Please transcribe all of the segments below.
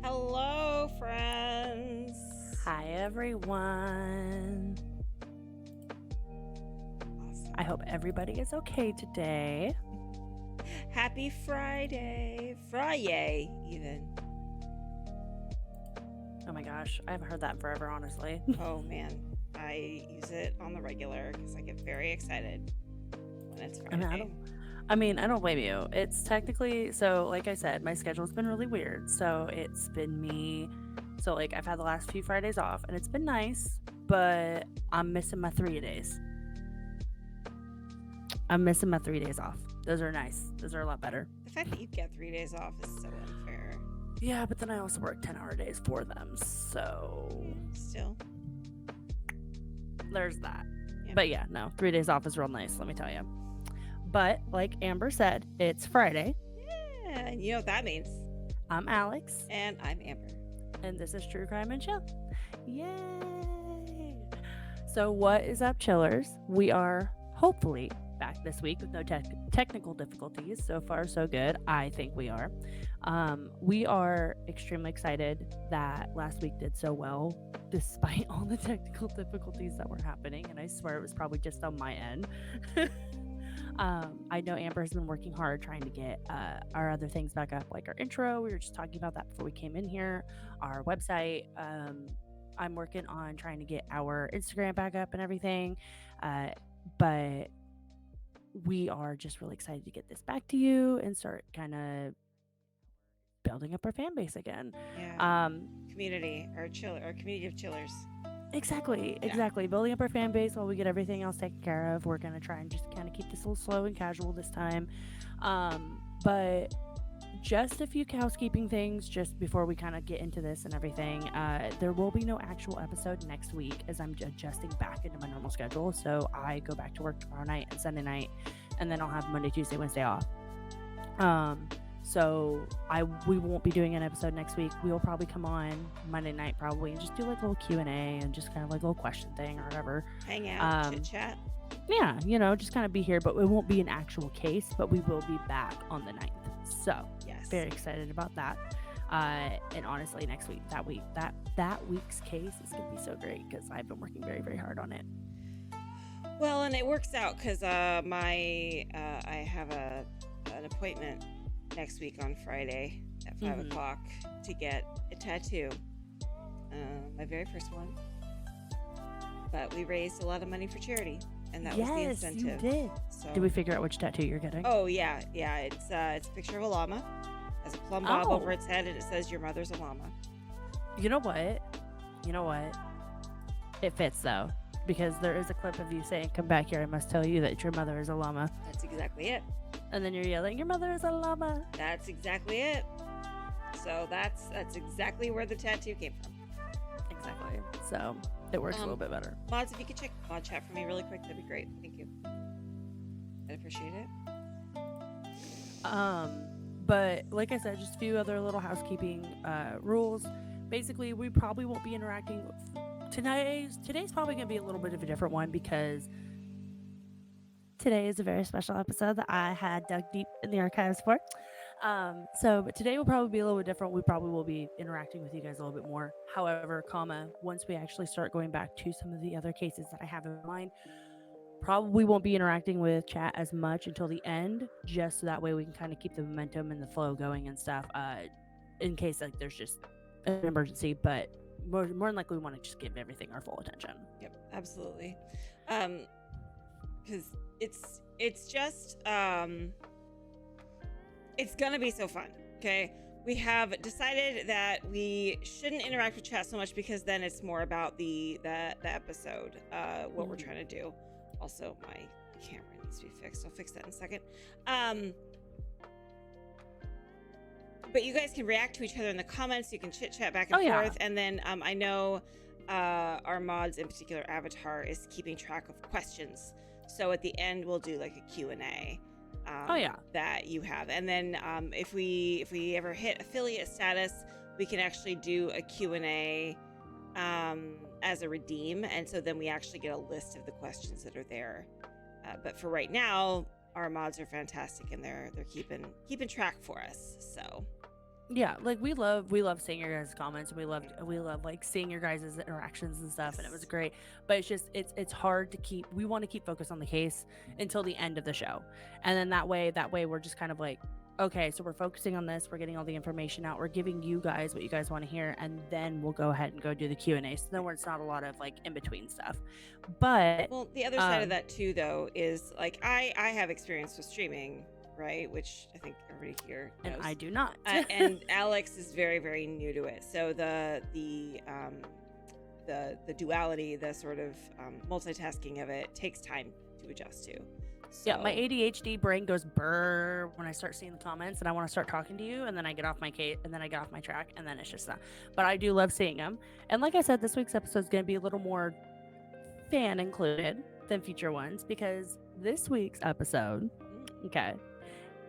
Hello, friends. Hi, everyone. I hope everybody is okay today. Happy Friday. Friday, even. Oh my gosh, I haven't heard that in forever, honestly. Oh, man. I use it on the regular because I get very excited when it's I mean, Friday. I don't blame you. It's technically, so like I said, my schedule's been really weird. So it's been me. So, like, I've had the last few Fridays off and it's been nice, but I'm missing my 3 days. I'm missing my 3 days off. Those are nice. Those are a lot better. The fact that you get 3 days off is so unfair. Yeah, but then I also work 10-hour days for them. So Still. there's that. Yeah. But yeah, no, 3 days off is real nice, let me tell you. But like Amber said, it's Friday. Yeah, and you know what that means. I'm Alex. And I'm Amber. And this is True Crime and Chill. Yay! So what is up, chillers? We are hopefully back this week with no technical difficulties. So far, so good. I think we are. We are extremely excited that last week did so well, despite all the technical difficulties that were happening. And I swear it was probably just on my end. I know Amber has been working hard trying to get our other things back up, like our intro. We were just talking about that before we came in here, our website. I'm working on trying to get our Instagram back up and everything. But we are just really excited to get this back to you and start kind of building up our fan base again. Yeah. Community, our community of chillers. Exactly. Building up our fan base while we get everything else taken care of. We're going to try and just kind of keep this a little slow and casual this time. But just a few housekeeping things just before we kind of get into this and everything. There will be no actual episode next week as I'm adjusting back into my normal schedule. So I go back to work tomorrow night and Sunday night, and then I'll have Monday, Tuesday, Wednesday off. So we won't be doing an episode next week. We will probably come on Monday night probably and just do like a little Q&A and just kind of like a little question thing or whatever. Hang out, chit chat. Yeah, just kind of be here, but it won't be an actual case, but we will be back on the 9th. So yes, very excited about that. And honestly, next week, that week's case is gonna be so great because I've been working very, very hard on it. Well, and it works out because I have an appointment next week on Friday at 5 o'clock to get a tattoo, my very first one. But we raised a lot of money for charity, and that was the incentive. You did. So, did we figure out which tattoo you're getting? Oh yeah. It's a picture of a llama, has a plumb bob over its head, and it says "Your mother's a llama." You know what? It fits though, because there is a clip of you saying, "Come back here, I must tell you that your mother is a llama." That's exactly it. And then you're yelling, "Your mother is a llama." That's exactly it. So that's exactly where the tattoo came from. Exactly. So it works a little bit better. Mods, if you could check mod chat for me really quick, that'd be great. Thank you. I'd appreciate it. But like I said, just a few other little housekeeping rules. Basically, we probably won't be interacting. Today's probably going to be a little bit of a different one because today is a very special episode that I had dug deep in the archives for. But today will probably be a little bit different. We probably will be interacting with you guys a little bit more. However, once we actually start going back to some of the other cases that I have in mind, probably won't be interacting with chat as much until the end, just so that way we can kind of keep the momentum and the flow going and stuff, in case like there's just an emergency. But more than likely we want to just give everything our full attention. Yep, absolutely. Because it's just it's gonna be so fun. Okay, we have decided that we shouldn't interact with chat so much because then it's more about the episode, what we're trying to do. Also, my camera needs to be fixed. I'll fix that in a second. But you guys can react to each other in the comments. You can chit chat back and forth. And then I know our mods, in particular Avatar, is keeping track of questions. So at the end, we'll do like a Q&A that you have. And then if we ever hit affiliate status, we can actually do a Q&A as a redeem. And so then we actually get a list of the questions that are there. But for right now, our mods are fantastic and they're keeping track for us. So Yeah, like we love seeing your guys' comments, and we love like seeing your guys' interactions and stuff, and it was Yes. great. But it's just it's hard to keep. We want to keep focused on the case until the end of the show, and then that way we're just kind of like, okay, so we're focusing on this. We're getting all the information out. We're giving you guys what you guys want to hear, and then we'll go ahead and go do the Q&A. So then where it's not a lot of like in between stuff. But Well, the other side of that too, though, is like I have experience with streaming, right? Which I think everybody here knows. and I do not. And Alex is very, very new to it. So the duality, the sort of multitasking of it takes time to adjust to. So, Yeah, my ADHD brain goes brr when I start seeing the comments, and I want to start talking to you, and then I get off my case, and then I get off my track, and then it's just that. But I do love seeing them, and like I said, this week's episode is going to be a little more fan included than future ones, because this week's episode, okay,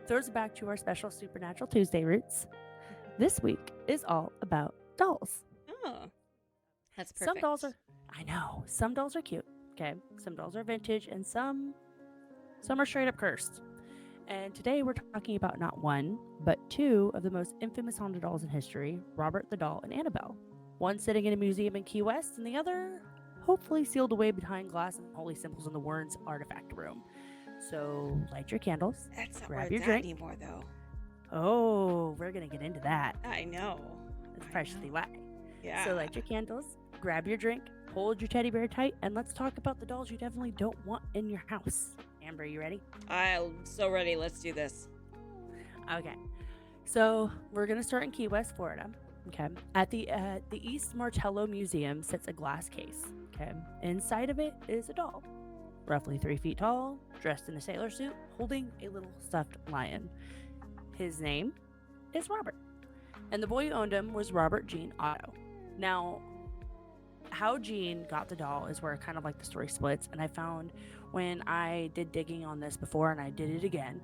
throws it back to our special Supernatural Tuesday roots. This week is all about dolls. Oh, that's perfect. Some dolls are, I know, some dolls are cute. Okay, some dolls are vintage, and some are straight up cursed. And today we're talking about not one, but two of the most infamous haunted dolls in history, Robert the Doll and Annabelle. One sitting in a museum in Key West, and the other hopefully sealed away behind glass and holy symbols in the Warrens artifact room. So light your candles. That's not grab where your it's drink at anymore, though. Oh, we're gonna get into that. I know. It's partially why. Yeah. So light your candles, grab your drink, hold your teddy bear tight, and let's talk about the dolls you definitely don't want in your house. Amber, you ready? I'm so ready. Let's do this. Okay. So we're gonna start in Key West, Florida. Okay. At the East Martello Museum sits a glass case. Okay. Inside of it is a doll, roughly 3 feet tall, dressed in a sailor suit, holding a little stuffed lion. His name is Robert, and the boy who owned him was Robert Gene Otto. Now, how Gene got the doll is where kind of like the story splits, and I found when I did digging on this before, and I did it again,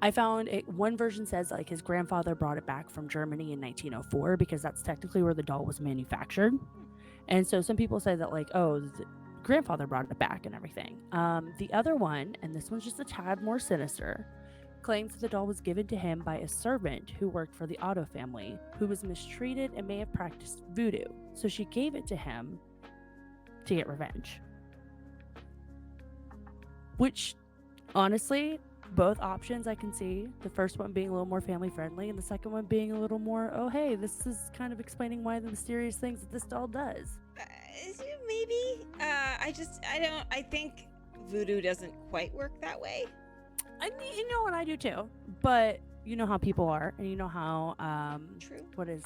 I found it. One version says like his grandfather brought it back from Germany in 1904 because that's technically where the doll was manufactured. And so some people say that like, oh, the grandfather brought it back and everything. The other one, and this one's just a tad more sinister, claims that the doll was given to him by a servant who worked for the Otto family, who was mistreated and may have practiced voodoo. So she gave it to him to get revenge. Which, honestly, both options I can see. The first one being a little more family friendly, and the second one being a little more, oh hey, this is kind of explaining why the mysterious things that this doll does. Maybe. I think voodoo doesn't quite work that way. I mean, you know what, I do too. But you know how people are, and you know how True. What is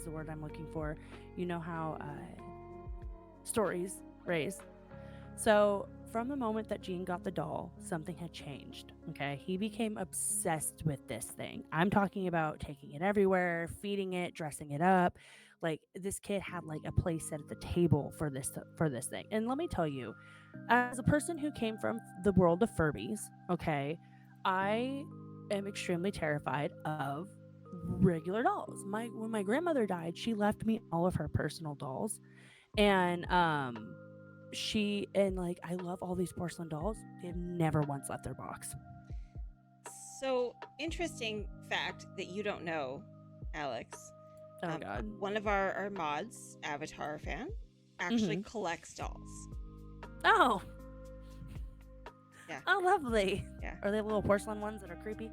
the word I'm looking for? You know how stories raise. So from the moment that Gene got the doll, something had changed. Okay, he became obsessed with this thing. I'm talking about taking it everywhere, feeding it, dressing it up. Like, this kid had like a place set at the table for this thing. And let me tell you, as a person who came from the world of Furbies, okay, I am extremely terrified of regular dolls. When my grandmother died, she left me all of her personal dolls, and I love all these porcelain dolls. They've never once left their box. So, interesting fact that you don't know, Alex. Oh God. One of our mods, Avatar fan, actually collects dolls. Oh. Yeah. Oh, lovely. Yeah. Are they little porcelain ones that are creepy?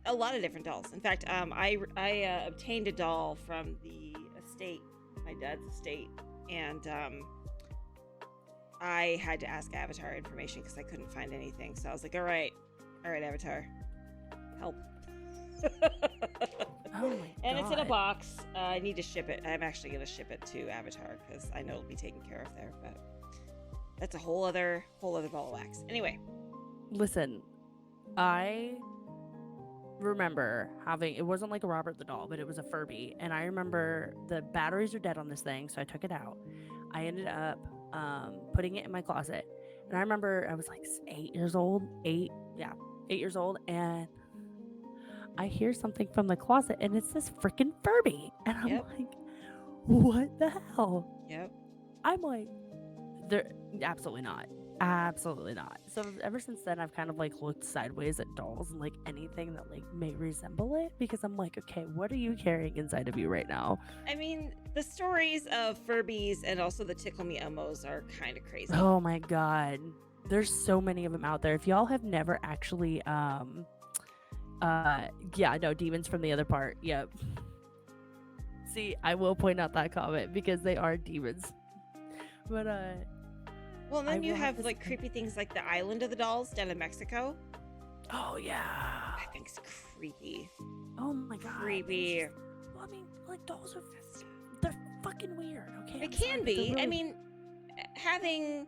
A lot of different dolls. In fact, I obtained a doll from the estate, my dad's estate, and I had to ask Avatar information because I couldn't find anything. So I was like, all right, Avatar, help. Oh my And God. it's in a box. I need to ship it. I'm actually going to ship it to Avatar because I know it'll be taken care of there. But that's a whole other ball of wax. Anyway. Listen, I remember having, it wasn't like a Robert the doll, but it was a Furby. And I remember the batteries are dead on this thing, so I took it out. I ended up putting it in my closet. And I remember I was like 8 years old, 8 years old, and I hear something from the closet, and it's this freaking Furby. And I'm like, what the hell? Yep. I'm like, they're absolutely not. Absolutely not. So ever since then, I've kind of like looked sideways at dolls and like anything that like may resemble it because I'm like, okay, what are you carrying inside of you right now? I mean, the stories of Furbies and also the Tickle Me Elmos are kind of crazy. Oh my god, there's so many of them out there. If y'all have never actually, yeah, no, demons from the other part. Yep. See, I will point out that comment because they are demons. But well, and then you have to like creepy things like the Island of the Dolls down in Mexico. Oh yeah, I think it's creepy. Oh my god, creepy. Well, I mean, like dolls are they're fucking weird. Okay, it can be. Really... I mean, having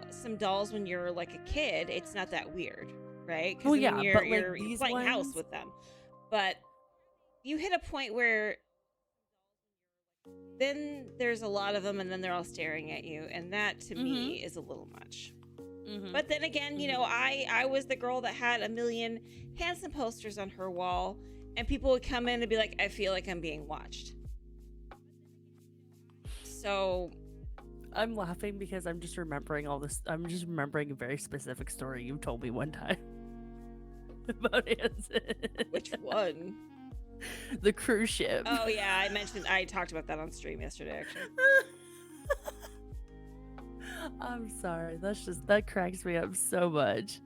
some dolls when you're like a kid, it's not that weird, right? Well, yeah, but you're playing house with them, but you hit a point where then there's a lot of them and then they're all staring at you, and that to me is a little much. But then again, I was the girl that had a million Hanson posters on her wall, and people would come in and be like, I feel like I'm being watched. So I'm laughing because I'm just remembering all this. I'm just remembering a very specific story you told me one time about Hanson. Which one? The cruise ship. Oh yeah, I talked about that on stream yesterday, actually. I'm sorry. That cracks me up so much.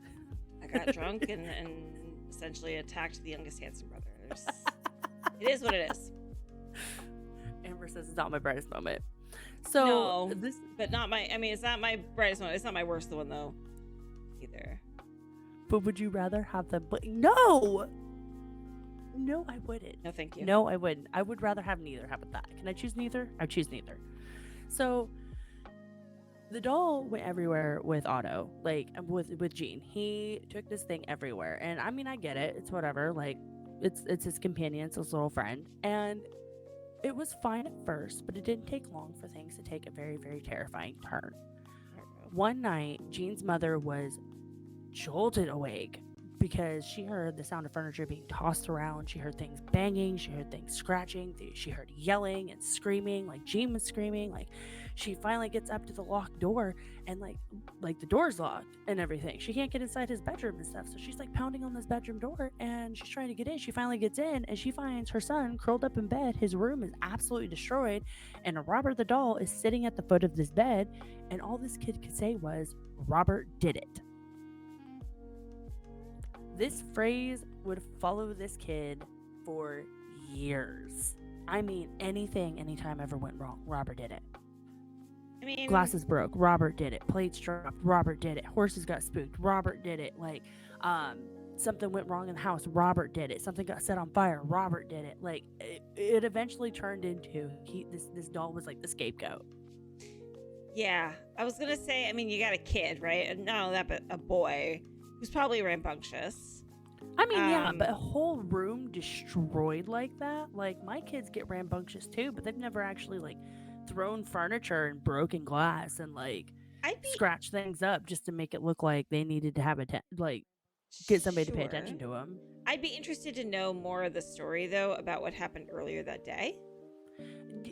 I got drunk and essentially attacked the youngest Hanson brother. It is what it is. Amber says it's not my brightest moment. So no, but not my. I mean, it's not my brightest moment. It's not my worst one though, either. But would you rather have them? No. No, I wouldn't. No, thank you. No, I wouldn't. I would rather have neither. How about that? Can I choose neither? I choose neither. So the doll went everywhere with Otto, like with Gene. He took this thing everywhere, and I mean, I get it. It's whatever. Like, it's his companion, it's his little friend, and it was fine at first, but it didn't take long for things to take a very, very terrifying turn. One night, Gene's mother was jolted awake because she heard the sound of furniture being tossed around. She heard things banging. She heard things scratching. She heard yelling and screaming. Like Gene was screaming. Like she finally gets up to the locked door, and like the door's locked and everything. She can't get inside his bedroom and stuff. So she's like pounding on this bedroom door, and she's trying to get in. She finally gets in, and she finds her son curled up in bed. His room is absolutely destroyed, and Robert the doll is sitting at the foot of this bed. And all this kid could say was, "Robert did it." This phrase would follow this kid for years. I mean, anytime ever went wrong, Robert did it. I mean, glasses broke, Robert did it. Plates dropped, Robert did it. Horses got spooked, Robert did it. Like, something went wrong in the house, Robert did it. Something got set on fire, Robert did it. Like, it eventually turned into this doll was like the scapegoat. Yeah, I was gonna say. I mean, you got a kid, right? And not only that, but a boy who's probably rambunctious. I mean, yeah, but a whole room destroyed like that. Like, my kids get rambunctious too, but they've never actually like thrown furniture and broken glass and like scratched things up just to make it look like they needed to have get somebody to pay attention to them. I'd be interested to know more of the story though about what happened earlier that day.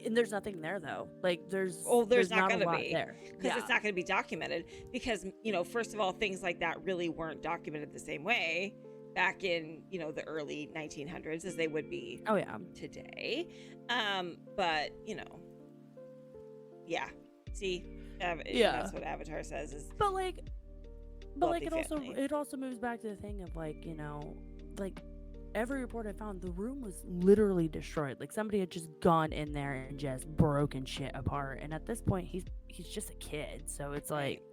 And there's nothing there though. Like there's not going to be there because it's not going to be documented because first of all, things like that really weren't documented the same way back in the early 1900s as they would be today. But yeah, see, that's what Avatar says is. But it also moves back to the thing of like every report I found, the room was literally destroyed. Like somebody had just gone in there and just broken shit apart. And at this point, he's just a kid, so it's like.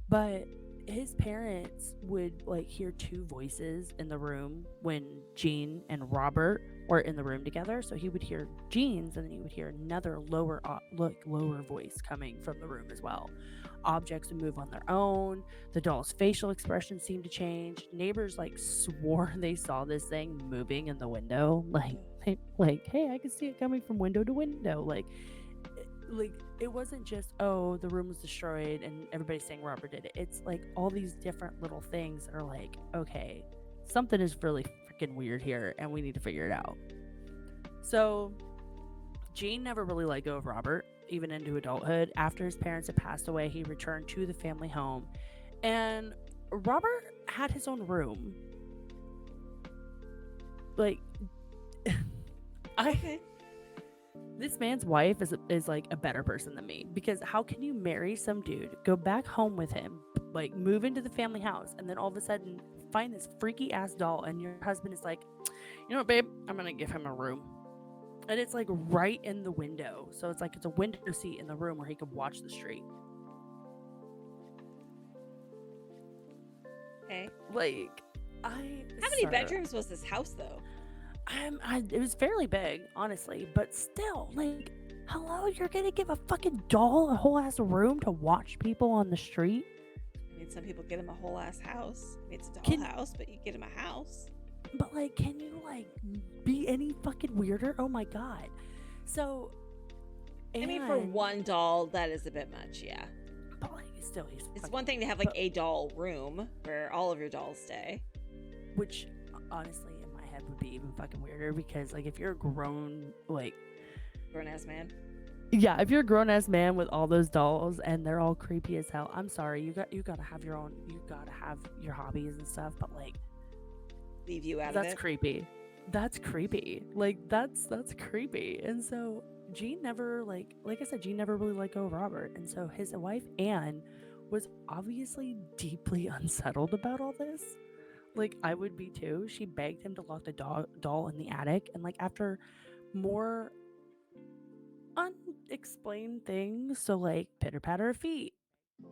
But his parents would like hear two voices in the room when Gene and Robert were in the room together. So he would hear Gene's, and then he would hear another lower voice coming from the room as well. Objects would move on their own. The doll's facial expression seemed to change. Neighbors like swore they saw this thing moving in the window. Like, hey, I could see it coming from window to window. Like it wasn't just, oh, the room was destroyed and everybody's saying Robert did it. It's like all these different little things that are like, okay, something is really freaking weird here and we need to figure it out. So Gene never really let go of Robert. even into adulthood. After his parents had passed away, he returned to the family home, and Robert had his own room. Like, I Okay. this man's wife is like a better person than me, because how can you marry some dude, go back home with him, like move into the family house, and then all of a sudden find this freaky ass doll, and your husband is like, you know what, babe, I'm gonna give him a room, and it's like right in the window, so it's like it's a window seat in the room where he could watch the street. Okay. Like, how many bedrooms was this house though? It was fairly big, honestly, but still, like, hello, you're gonna give a fucking doll a whole ass room to watch people on the street? I mean, some people get him a whole ass house. I mean, it's a doll house, but you get him a house. But like, can you like be any fucking weirder? Oh my god. So, I mean, for one doll, that is a bit much, yeah. But like, still, it's one thing to have like a doll room where all of your dolls stay. Which, honestly, in my head would be even fucking weirder, because like, if you're a grown ass man. Yeah, if you're a grown ass man with all those dolls and they're all creepy as hell, I'm sorry, you gotta have your own, you gotta have your hobbies and stuff, but like, leave you out of it. That's creepy. That's creepy. Like, that's creepy. And so Gene never, like I said, Gene never really let go of Robert. And so his wife, Anne, was obviously deeply unsettled about all this. Like, I would be too. She begged him to lock the doll in the attic. And like, after more unexplained things, so like pitter patter of feet,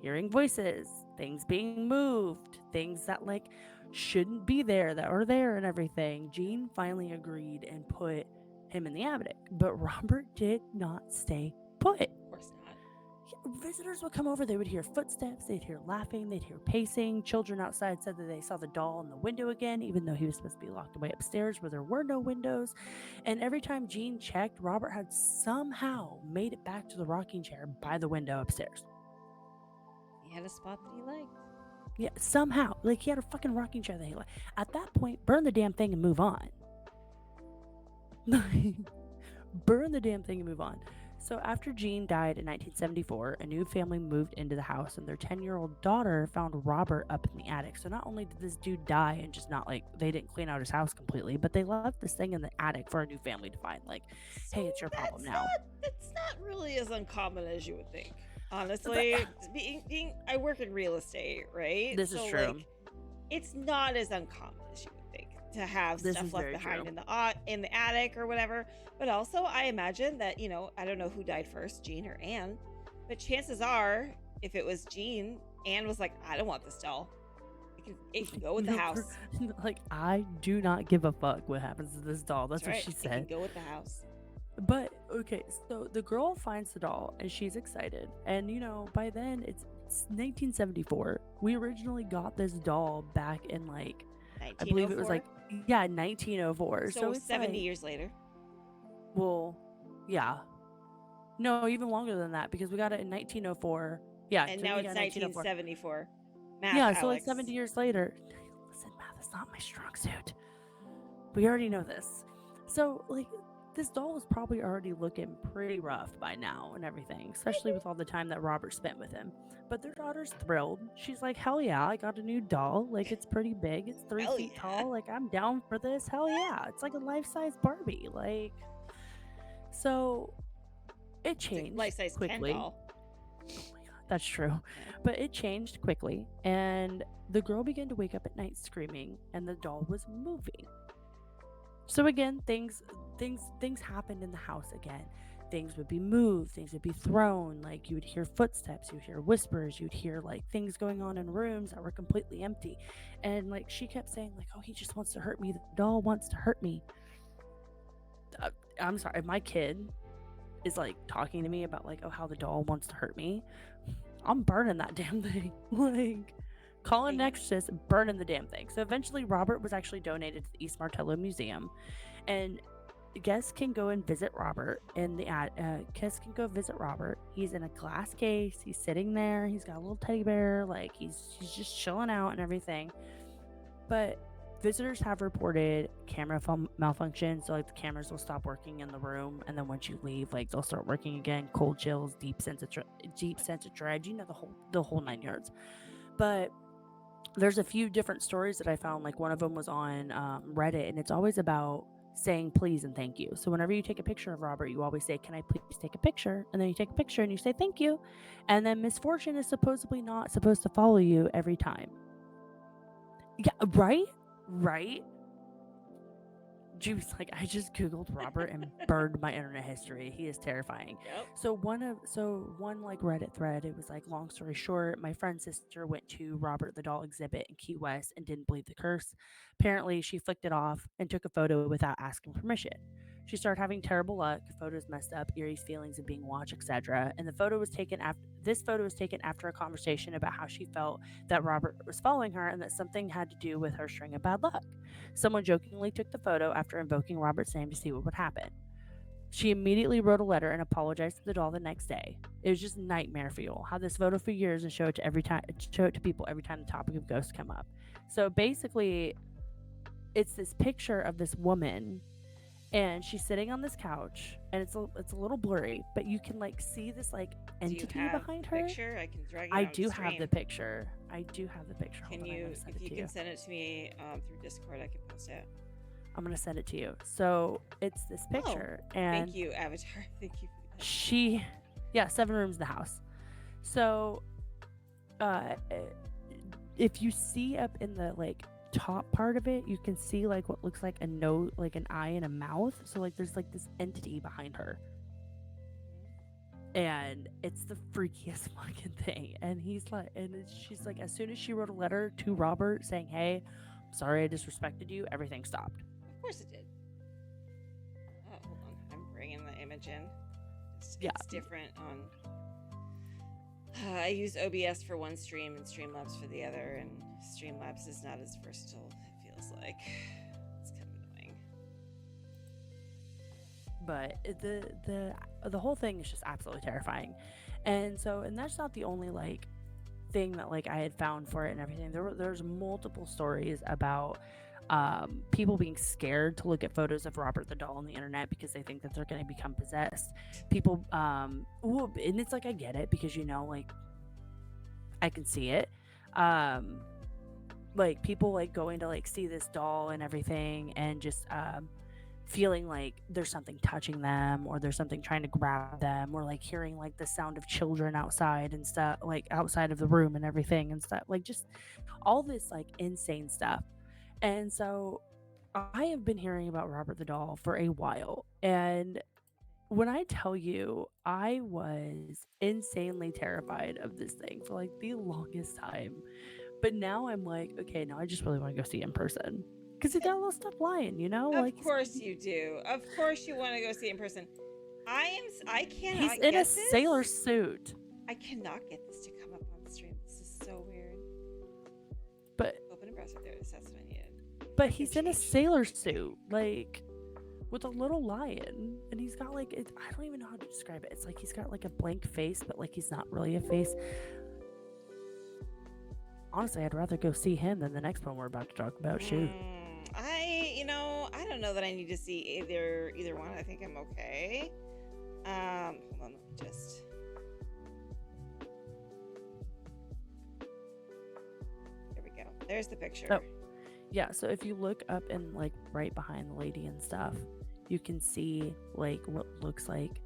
hearing voices, things being moved, things that like shouldn't be there that are there and everything, Gene finally agreed and put him in the attic. But Robert did not stay put. Of course not. Visitors would come over, they would hear footsteps, they'd hear laughing, they'd hear pacing. Children outside said that they saw the doll in the window again, even though he was supposed to be locked away upstairs where there were no windows. And every time Gene checked, Robert had somehow made it back to the rocking chair by the window upstairs. He had a spot that he liked. Yeah, somehow. Like, he had a fucking rocking chair that he liked. At that point, burn the damn thing and move on. Burn the damn thing and move on. So after Gene died in 1974, a new family moved into the house, and their 10-year-old daughter found Robert up in the attic. So not only did this dude die and just not like, they didn't clean out his house completely, but they left this thing in the attic for a new family to find. Like, so hey, it's your problem now. That's not really as uncommon as you would think. Honestly, I work in real estate, right? This is true. Like, it's not as uncommon as you would think to have stuff left behind in the attic or whatever. But also, I imagine that, you know, I don't know who died first, Gene or Anne, but chances are, if it was Gene, Anne was like, I don't want this doll. It can go with the house. Like, I do not give a fuck what happens to this doll. That's what she said. It can go with the house. But okay, so the girl finds the doll and she's excited, and you know, by then it's 1974. We originally got this doll back in like, I believe it was like 1904. So it's 70 years later. Well, yeah, no, even longer than that, because we got it in 1904. Yeah, and now it's 1974. Math, yeah, so it's 70 years later. Listen, math is not my strong suit. We already know this. So like, this doll was probably already looking pretty rough by now and everything, especially with all the time that Robert spent with him. But their daughter's thrilled. She's like, hell yeah, I got a new doll. Like, it's pretty big. It's 3 feet tall. Like, I'm down for this. Hell yeah. It's like a life-size Barbie. Like, so it changed life-size quickly. Ken doll. Oh my god, that's true. But it changed quickly, and the girl began to wake up at night screaming, and the doll was moving. So again, things happened in the house again. Things would be moved, things would be thrown, like you would hear footsteps, you would hear whispers, you'd hear like things going on in rooms that were completely empty. And like, she kept saying like, oh, he just wants to hurt me, the doll wants to hurt me. I'm sorry, if my kid is like talking to me about like, oh, how the doll wants to hurt me, I'm burning that damn thing. Like, calling an exorcist, burning the damn thing. So eventually Robert was actually donated to the East Martello Museum, and guests can go and visit Robert in the guests can go visit Robert. He's in a glass case, he's sitting there, he's got a little teddy bear, like he's just chilling out and everything. But Visitors have reported camera malfunction, so like the cameras will stop working in the room, and then once you leave, like they'll start working again. Cold chills, deep sense of dread. You know, the whole 9 yards. But there's a few different stories that I found. Like one of them was on Reddit, and it's always about saying please and thank you. So whenever you take a picture of Robert, you always say, "Can I please take a picture?" And then you take a picture and you say thank you. And then misfortune is supposedly not supposed to follow you every time. Yeah, right? Right? Juice, like I just googled Robert and burned my internet history. He is terrifying. Yep. So one like Reddit thread, it was like, long story short, my friend's sister went to Robert the Doll exhibit in Key West and didn't believe the curse. Apparently, she flicked it off and took a photo without asking permission. She started having terrible luck, photos messed up, eerie feelings of being watched, etc. And the photo was taken after this photo was taken after a conversation about how she felt that Robert was following her and that something had to do with her string of bad luck. Someone jokingly took the photo after invoking Robert's name to see what would happen. She immediately wrote a letter and apologized to the doll the next day. It was just nightmare fuel. Had this photo for years and show it to people every time the topic of ghosts come up. So basically, it's this picture of this woman, and she's sitting on this couch, and it's a little blurry, but you can like see this like entity behind her. Picture? I can drag it. I do have the picture. I do have the picture. Can you, if you can send it to me through Discord, I can post it. I'm gonna send it to you. So it's this picture, and thank you, Avatar. Thank you. She, 7 rooms in the house. So, if you see up in the like top part of it, you can see like what looks like a nose, like an eye and a mouth. So like there's like this entity behind her, and it's the freakiest fucking thing. And she's like, as soon as she wrote a letter to Robert saying, "Hey, I'm sorry I disrespected you," everything stopped. Of course it did. Oh, hold on, I'm bringing the image in. It's different on. I use OBS for one stream and Streamlabs for the other, and Streamlabs is not as versatile, it feels like. It's kind of annoying. But the whole thing is just absolutely terrifying. And that's not the only like thing that like I had found for it and everything. There's multiple stories about people being scared to look at photos of Robert the Doll on the internet because they think that they're going to become possessed. People, and it's like, I get it because, you know, like, I can see it. Like, people, like, going to, like, see this doll and everything and just feeling like there's something touching them or there's something trying to grab them or, like, hearing, like, the sound of children outside and stuff, like, outside of the room and everything and stuff. Like, just all this, like, insane stuff. And so I have been hearing about Robert the Doll for a while. And when I tell you, I was insanely terrified of this thing for like the longest time. But now I'm like, okay, now I just really want to go see it in person. Because he's got a little stuff lying, you know? Of course you do. Of course you want to go see it in person. I cannot He's in a sailor suit. I cannot get this to come up on the stream. This is so weird. But open and browser there. That's what I needed. But he's in a sailor suit, like, with a little lion, and he's got like I don't even know how to describe it. It's like he's got like a blank face, but like he's not really a face. Honestly, I'd rather go see him than the next one we're about to talk about. Shoot. I don't know that I need to see either one. I think I'm okay. Hold on, let me just. There we go. There's the picture. Oh. Yeah, so if you look up and like right behind the lady and stuff, you can see like what looks like,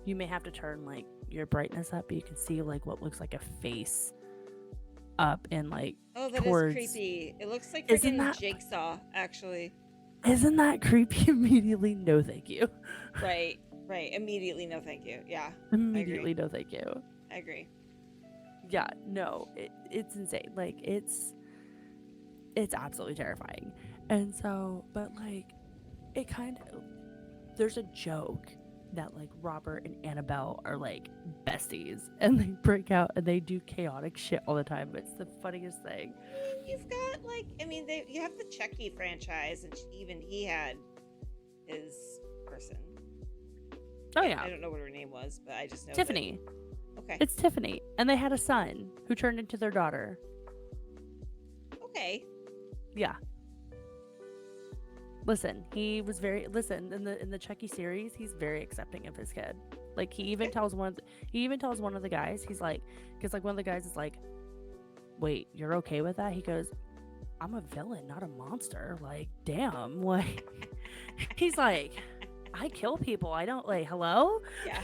you may have to turn like your brightness up, but you can see like what looks like a face up and like that is creepy. It looks like freaking Jigsaw, actually. Isn't that creepy? Immediately, no thank you. Right. Immediately, no thank you. Yeah. Immediately, no thank you. I agree. Yeah, no, it's insane. Like it's absolutely terrifying. And so, but like, it kind of, there's a joke that like Robert and Annabelle are like besties and they break out and they do chaotic shit all the time. It's the funniest thing. You've got like, you have the Chucky franchise, and even he had his person. Oh yeah. I don't know what her name was, but I just know Tiffany. Okay. It's Tiffany. And they had a son who turned into their daughter. Okay. Yeah. Listen, he was very in the Chucky series. He's very accepting of his kid. Like he even tells one of the guys. He's like, because like one of the guys is like, "Wait, you're okay with that?" He goes, "I'm a villain, not a monster. Like, damn. Like, he's like, I kill people. I don't like. Hello." Yeah.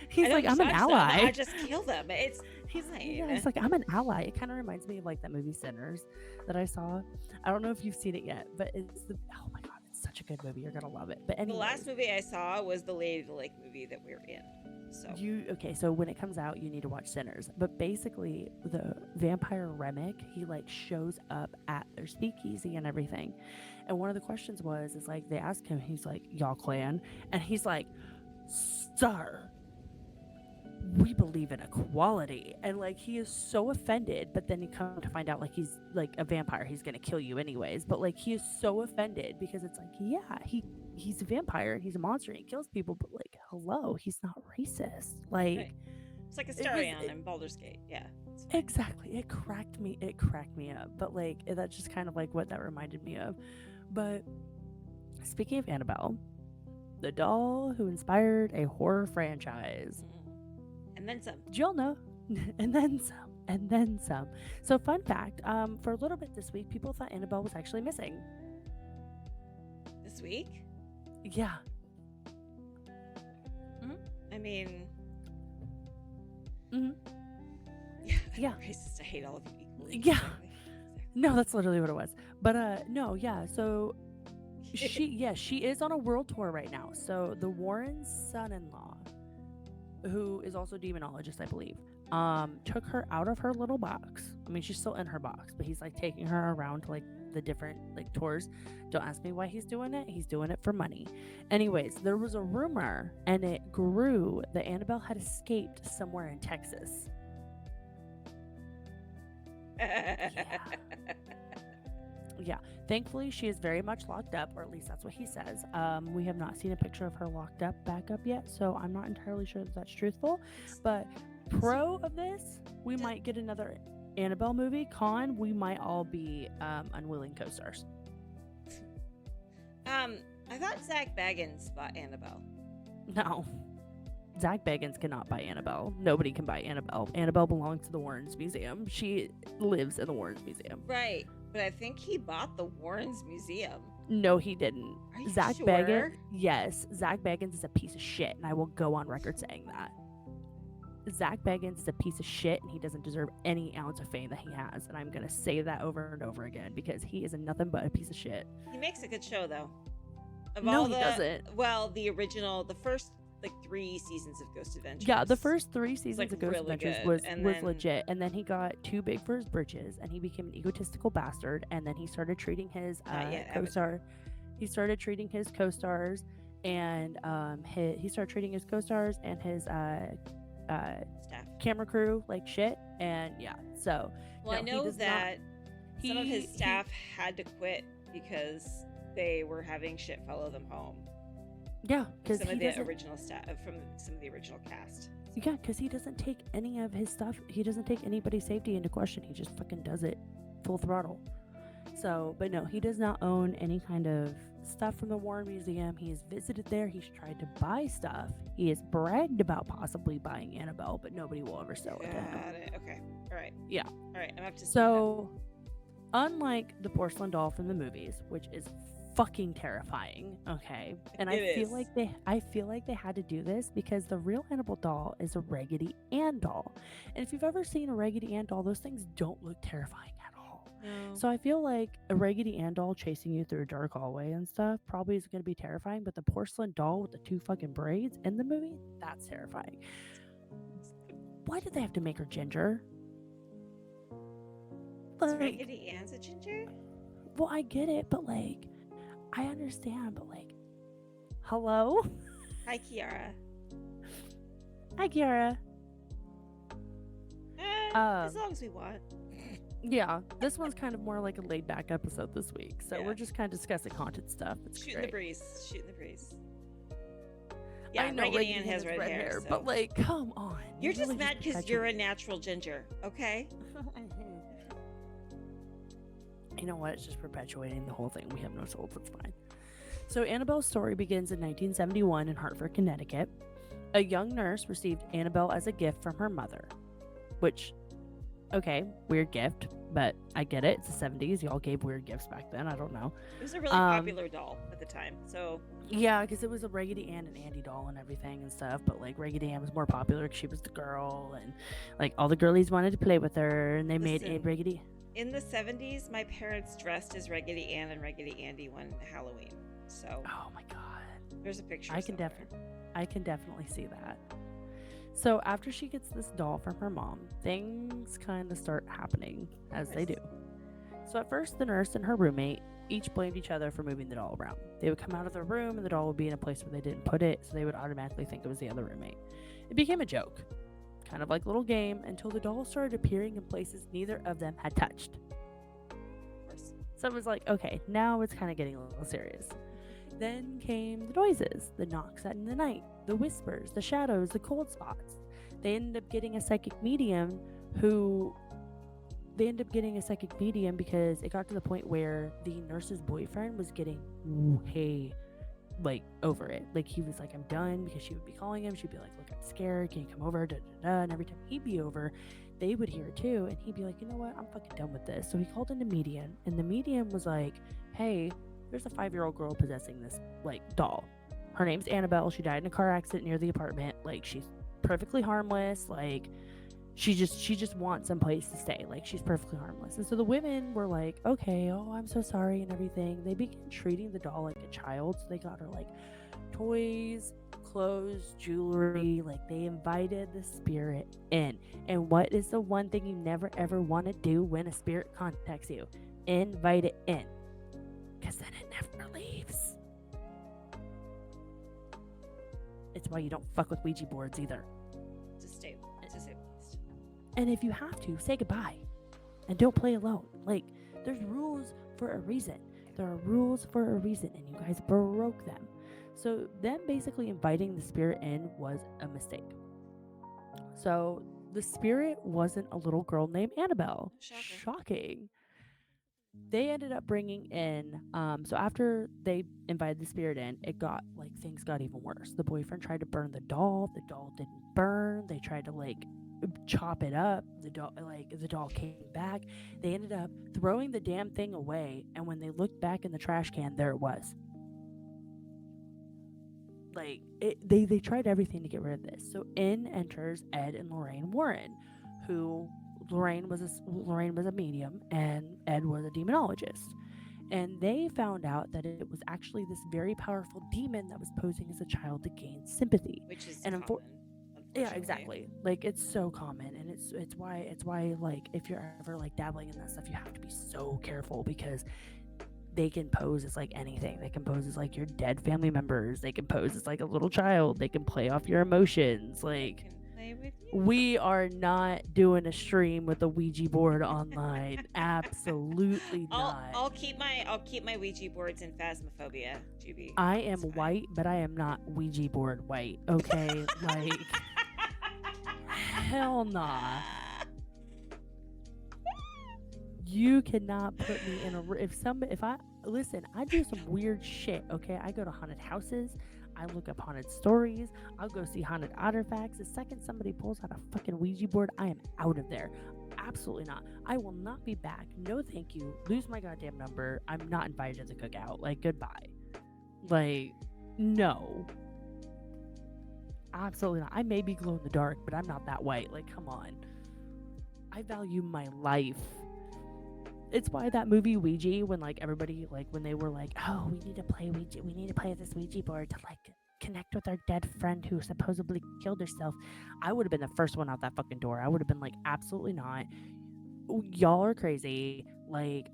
He's like, "I'm an ally. I just kill them. It's fine." Yeah, it's like, I'm an ally. It kind of reminds me of like that movie Sinners that I saw. I don't know if you've seen it yet, but oh my god, it's such a good movie. You're gonna love it. But anyways, the last movie I saw was the Lady of the Lake movie that we're in. So when it comes out, you need to watch Sinners. But basically, the vampire Remick, he like shows up at their speakeasy and everything. And one of the questions is like they ask him, he's like, "Y'all clan?" And he's like, "Sir, we believe in equality." And like he is so offended, but then you come to find out like he's like a vampire, he's gonna kill you anyways. But like he is so offended because it's like, yeah, he's a vampire and he's a monster and he kills people, but like, hello, he's not racist. Like, right. It's like Astarion in Baldur's Gate. Yeah, exactly. It cracked me up. But like that's just kind of like what that reminded me of. But speaking of Annabelle, the doll who inspired a horror franchise. And then some. Did y'all know? And then some. So fun fact, for a little bit this week, people thought Annabelle was actually missing. This week? Yeah. I mean... Yeah. Racist, I hate all of you equally. Yeah. Exactly. No, that's literally what it was. But no, yeah, so she is on a world tour right now. So the Warren's son-in-law, who is also a demonologist, I believe, took her out of her little box. I mean, she's still in her box, but he's like taking her around to like the different like tours. Don't ask me why he's doing it. He's doing it for money. Anyways, there was a rumor and it grew that Annabelle had escaped somewhere in Texas. Yeah. Thankfully, she is very much locked up, or at least that's what he says. We have not seen a picture of her locked up back up yet, so I'm not entirely sure that that's truthful. But pro of this, we might get another Annabelle movie. Con, we might all be unwilling co-stars. I thought Zach Baggins bought Annabelle. No. Zach Baggins cannot buy Annabelle. Nobody can buy Annabelle. Annabelle belongs to the Warrens Museum. She lives in the Warrens Museum. Right. But I think he bought the Warrens Museum. No, he didn't. Are you Zach sure? Baggins, yes. Zach Baggins is a piece of shit, and I will go on record saying that. Zach Baggins is a piece of shit, and he doesn't deserve any ounce of fame that he has. And I'm going to say that over and over again because he is nothing but a piece of shit. He makes a good show, though. No, he doesn't. Well, the first like 3 seasons of Ghost Adventures. Yeah, the first 3 seasons like of Ghost really Adventures was legit. And then he got too big for his britches, and he became an egotistical bastard. And then he started treating his co-star. He started treating his co-stars, and he started treating his co-stars and his staff, camera crew like shit. And yeah, so I know that some of his staff had to quit because they were having shit follow them home. Yeah, because some of the original staff from some of the original cast. Yeah, because he doesn't take any of his stuff. He doesn't take anybody's safety into question. He just fucking does it full throttle. So, but no, he does not own any kind of stuff from the Warren Museum. He has visited there. He's tried to buy stuff. He has bragged about possibly buying Annabelle, but nobody will ever sell it to him. Okay. All right. Yeah. All right. I'm up to. So, unlike the porcelain doll from the movies, which is fucking terrifying, okay, and I feel like they had to do this because the real Annabelle doll is a Raggedy Ann doll, and if you've ever seen a Raggedy Ann doll, those things don't look terrifying at all. No. So I feel like a Raggedy Ann doll chasing you through a dark hallway and stuff probably is going to be terrifying, but the porcelain doll with the 2 fucking braids in the movie, that's terrifying. Why did they have to make her ginger? Like, Raggedy Ann's a ginger? Well, I get it, but like, I understand, but like, hello? Hi, Kiara. Hi, Kiara. As long as we want. Yeah, this one's kind of more like a laid back episode this week, so we're just kind of discussing haunted stuff. It's shooting great. The breeze. Shooting the breeze. Yeah, I know Raggedy Ann has red hair, so. But like, come on. You're just mad because you're a natural ginger, okay? you know what? It's just perpetuating the whole thing. We have no souls. It's fine. So Annabelle's story begins in 1971 in Hartford, Connecticut. A young nurse received Annabelle as a gift from her mother, which, okay, weird gift, but I get it. It's the 70s. Y'all gave weird gifts back then. I don't know. It was a really popular doll at the time. So yeah, because it was a Raggedy Ann and Andy doll and everything and stuff. But like Raggedy Ann was more popular because she was the girl, and like all the girlies wanted to play with her, and they made a Raggedy. In the 70s, my parents dressed as Raggedy Ann and Raggedy Andy one Halloween. So oh my god, there's a picture. I can definitely see that. So after she gets this doll from her mom, things kind of start happening as they do. So at first, the nurse and her roommate each blamed each other for moving the doll around. They would come out of their room and the doll would be in a place where they didn't put it, so they would automatically think it was the other roommate. It became a joke, kind of like a little game, until the doll started appearing in places neither of them had touched. So it was like, okay, now it's kind of getting a little serious. Then came the noises, the knocks in the night, the whispers, the shadows, the cold spots. They ended up getting a psychic medium because it got to the point where the nurse's boyfriend was getting over it. Like, he was like, I'm done, because she would be calling him. She'd be like, look, I'm scared. Can you come over? Da, da, da. And every time he'd be over, they would hear it too. And he'd be like, you know what? I'm fucking done with this. So he called in the medium, and the medium was like, hey, there's a 5-year-old girl possessing this doll. Her name's Annabelle. She died in a car accident near the apartment. Like, she's perfectly harmless. Like, she just wants some place to stay. Like, she's perfectly harmless. And so the women were like, okay, oh, I'm so sorry and everything. They began treating the doll like a child. So they got her like toys, clothes, jewelry. Like, they invited the spirit in. And what is the one thing you never ever want to do when a spirit contacts you? Invite it in. Because then it never leaves. It's why you don't fuck with Ouija boards either. Just stay pleased. And if you have to, say goodbye. And don't play alone. Like, there's rules for a reason. There are rules for a reason, and you guys broke them. So them basically inviting the spirit in was a mistake. So the spirit wasn't a little girl named Annabelle. Shocking. They ended up bringing in, so after they invited the spirit in, things got even worse. The boyfriend tried to burn the doll didn't burn. They tried to chop it up. The doll came back. They ended up throwing the damn thing away, and when they looked back in the trash can, there it was. They tried everything to get rid of this. So in enters Ed and Lorraine Warren, who Lorraine was a medium and Ed was a demonologist. And they found out that it was actually this very powerful demon that was posing as a child to gain sympathy. Which is common. Yeah, exactly. Like, it's so common, and it's why if you're ever dabbling in that stuff, you have to be so careful, because they can pose as anything. They can pose as your dead family members. They can pose as a little child. They can play off your emotions. We are not doing a stream with a Ouija board online. Absolutely not. I'll keep my Ouija boards in Phasmophobia, Juby. I am white, but I am not Ouija board white. Okay, hell nah. You cannot put me in I do some weird shit. Okay, I go to haunted houses. I look up haunted stories. I'll go see haunted artifacts. The second somebody pulls out a fucking Ouija board, I am out of there. Absolutely not. I will not be back. No, thank you. Lose my goddamn number. I'm not invited to the cookout. Goodbye. No. Absolutely not. I may be glow in the dark, but I'm not that white. Come on. I value my life. It's why that movie Ouija, when everybody when they were oh, we need to play Ouija, we need to play this Ouija board to connect with our dead friend who supposedly killed herself. I would have been the first one out that fucking door. I would have been absolutely not. Y'all are crazy.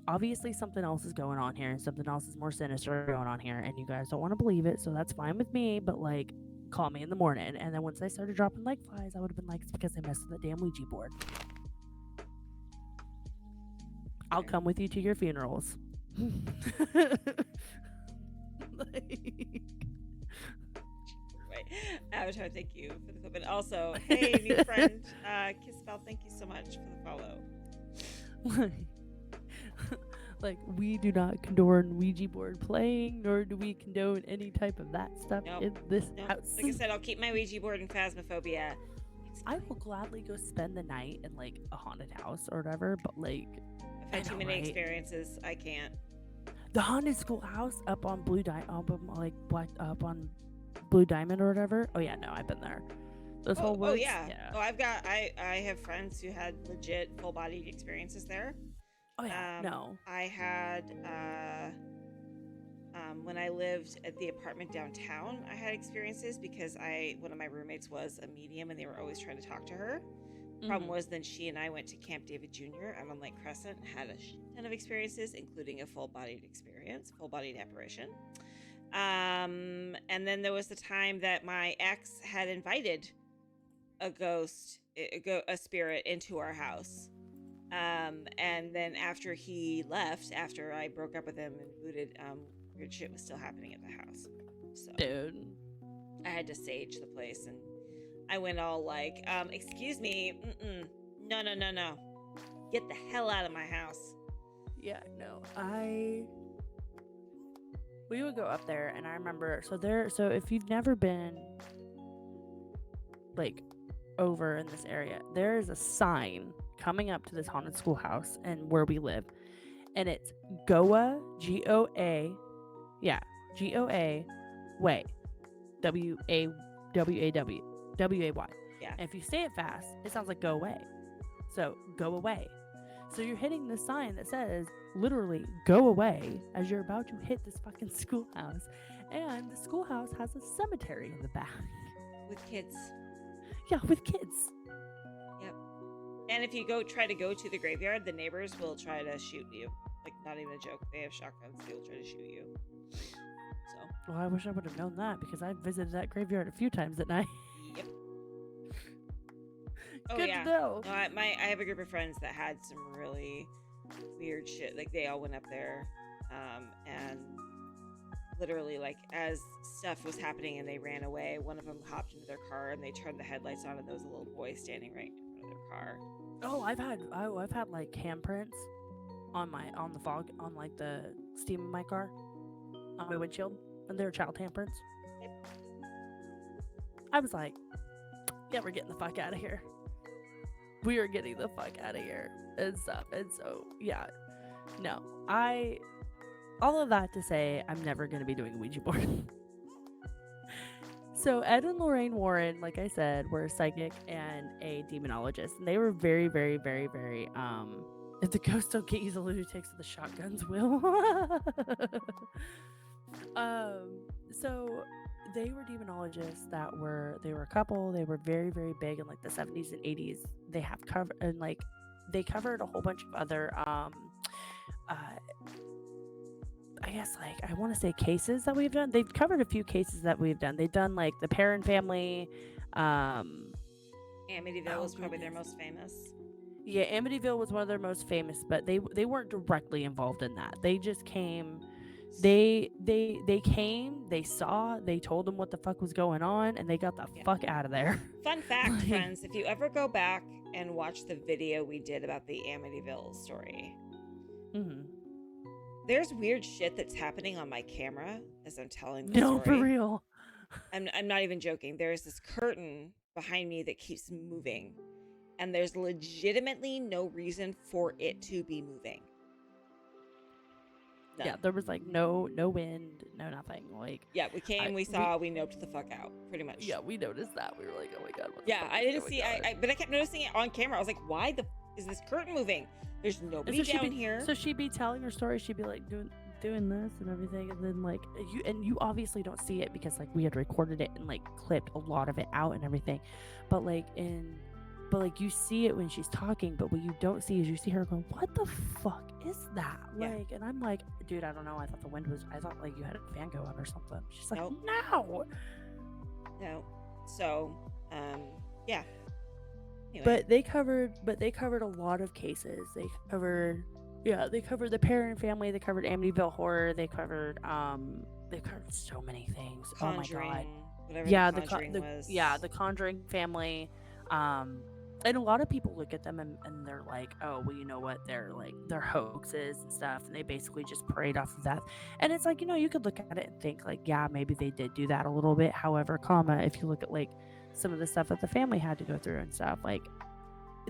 Obviously something else is going on here, and something else is more sinister going on here, and you guys don't want to believe it, so that's fine with me, but call me in the morning. And then once they started dropping flies, I would have been it's because they messed with the damn Ouija board. I'll come with you to your funerals. Right. Avatar, thank you for the clip. And also, hey, new friend, Kissbell, thank you so much for the follow. Like, we do not condone Ouija board playing, nor do we condone any type of that stuff Nope. in this Nope. house. Like I said, I'll keep my Ouija board and phasmophobia. I will gladly go spend the night in like a haunted house or whatever, but like, I've had too many experiences. I can't. The haunted schoolhouse up on Blue Diamond, up on Blue Diamond or whatever. Oh yeah, no, I've been there. Those whole woods. Oh yeah. Oh, I have friends who had legit full bodied experiences there. Oh yeah. No. I had when I lived at the apartment downtown, I had experiences because one of my roommates was a medium and they were always trying to talk to her. Problem was, then she and I went to Camp David Jr. out on Lake Crescent and had a ton of experiences, including a full-bodied apparition. And then there was the time that my ex had invited a spirit into our house. And then after he left, after I broke up with him and booted, weird shit was still happening at the house. So, dude, I had to sage the place, and I went all like, excuse me, no, get the hell out of my house. Yeah, no, we would go up there, and I remember, so if you've never been like over in this area, there is a sign coming up to this haunted schoolhouse and where we live, and it's Goa, Goa, Goa way, W-A-W-A-W. W-A-Y. Yeah. And if you say it fast, it sounds like go away. So, go away. So you're hitting the sign that says, literally, go away, as you're about to hit this fucking schoolhouse. And the schoolhouse has a cemetery in the back. With kids. Yeah, with kids. Yep. And if you try to go to the graveyard, the neighbors will try to shoot you. Like, not even a joke. They have shotguns. They will try to shoot you. So. Well, I wish I would have known that, because I visited that graveyard a few times at night. Yep. Oh, good yeah. to know. No, I have a group of friends that had some really weird shit. Like, they all went up there, and literally, like, as stuff was happening and they ran away, one of them hopped into their car and they turned the headlights on, and there was a little boy standing right in front of their car. Oh, I've had like handprints on the fog, on like the steam in my car, on my windshield, and they're child handprints. Yep. I was like, yeah, we're getting the fuck out of here. We are getting the fuck out of here and stuff. And so, yeah, no, all of that to say, I'm never going to be doing a Ouija board. So Ed and Lorraine Warren, like I said, were a psychic and a demonologist. And they were very, very, very, very, if the ghosts don't get you, the lunatics with the shotguns will. So they were demonologists they were a couple. They were very, very big in like the 70s and 80s. They covered a whole bunch of other, I guess, like, I want to say cases that we've done. They've covered a few cases that we've done. They've done like the Perrin family. Amityville was probably their most famous. Yeah, Amityville was one of their most famous, but they weren't directly involved in that. They just came. They came, they saw, they told them what the fuck was going on, and they got the fuck out of there. Fun fact, friends, if you ever go back and watch the video we did about the Amityville story, there's weird shit that's happening on my camera as I'm telling the story. No, for real. I'm not even joking. There's this curtain behind me that keeps moving, and there's legitimately no reason for it to be moving. None. Yeah, there was like no wind, no nothing. Like, yeah, we came, we saw, we noped the fuck out, pretty much. Yeah, we noticed that. We were like, oh my god. What yeah, I didn't see. But I kept noticing it on camera. I was like, why is this curtain moving? There's nobody down here. So she'd be telling her story. She'd be like doing this and everything, and then like you obviously don't see it because like we had recorded it and like clipped a lot of it out and everything, but you see it when she's talking, but what you don't see is you see her going, what the fuck is that? Yeah. Like, and I'm like, dude, I don't know. I thought like you had a fan going or something. She's like, nope. No. So, yeah. Anyway. But they covered a lot of cases. They covered the Perrin family. They covered Amityville horror. They covered so many things. Conjuring, oh my god. Whatever Yeah, the Conjuring was. Yeah, the Conjuring family. And a lot of people look at them and they're like, oh, well, you know what, they're hoaxes and stuff, and they basically just preyed off of that. And it's like, you could look at it and think like, yeah, maybe they did do that a little bit. However, if you look at like some of the stuff that the family had to go through and stuff, like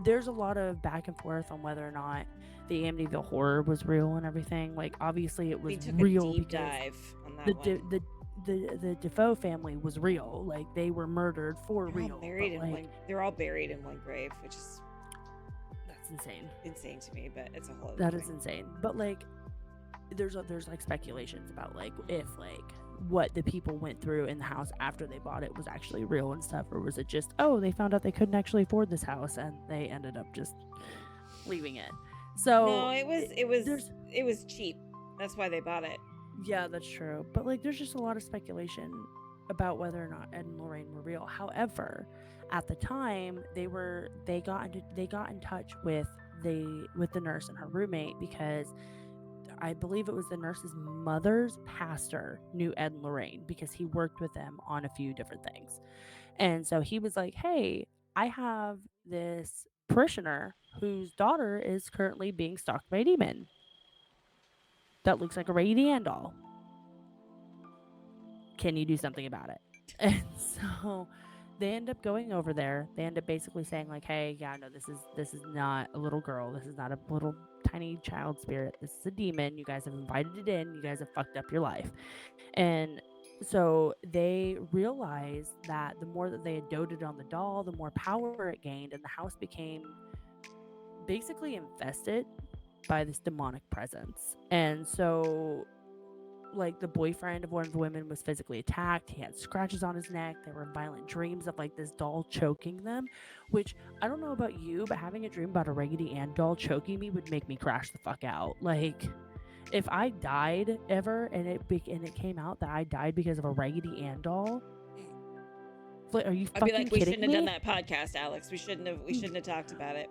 there's a lot of back and forth on whether or not the Amityville horror was real and everything. Like obviously it We was took a real deep because dive on the that the one. the the Defoe family was real. Like they were murdered for They're all real. buried But in like one. They're all buried in one grave, which is that's insane. insane to me. But it's a whole other That thing. is insane. But like there's like speculations about like if like what the people went through in the house after they bought it was actually real and stuff, or was it just, oh, they found out they couldn't actually afford this house and they ended up just leaving it. So No, there's it was cheap. That's why they bought it. yeah, that's true. But like there's just a lot of speculation about whether or not Ed and Lorraine were real. However, at the time they got in touch with the nurse and her roommate because I believe it was the nurse's mother's pastor knew Ed and Lorraine because he worked with them on a few different things. And so he was like, hey, I have this parishioner whose daughter is currently being stalked by a demon that looks like a Raggedy Ann doll. Can you do something about it? And so they end up going over there. They end up basically saying like, hey, yeah, no, this is not a little girl. This is not a little tiny child spirit. This is a demon. You guys have invited it in. You guys have fucked up your life. And so they realized that the more that they had doted on the doll, the more power it gained, and the house became basically infested by this demonic presence. And so like the boyfriend of one of the women was physically attacked. He had scratches on his neck. There were violent dreams of like this doll choking them, which I don't know about you, but having a dream about a Raggedy Ann doll choking me would make me crash the fuck out. Like if I died ever and it came out that I died because of a Raggedy Ann doll, like, are you I'd be fucking like, we kidding shouldn't have me? done that podcast, Alex. We shouldn't have talked about it.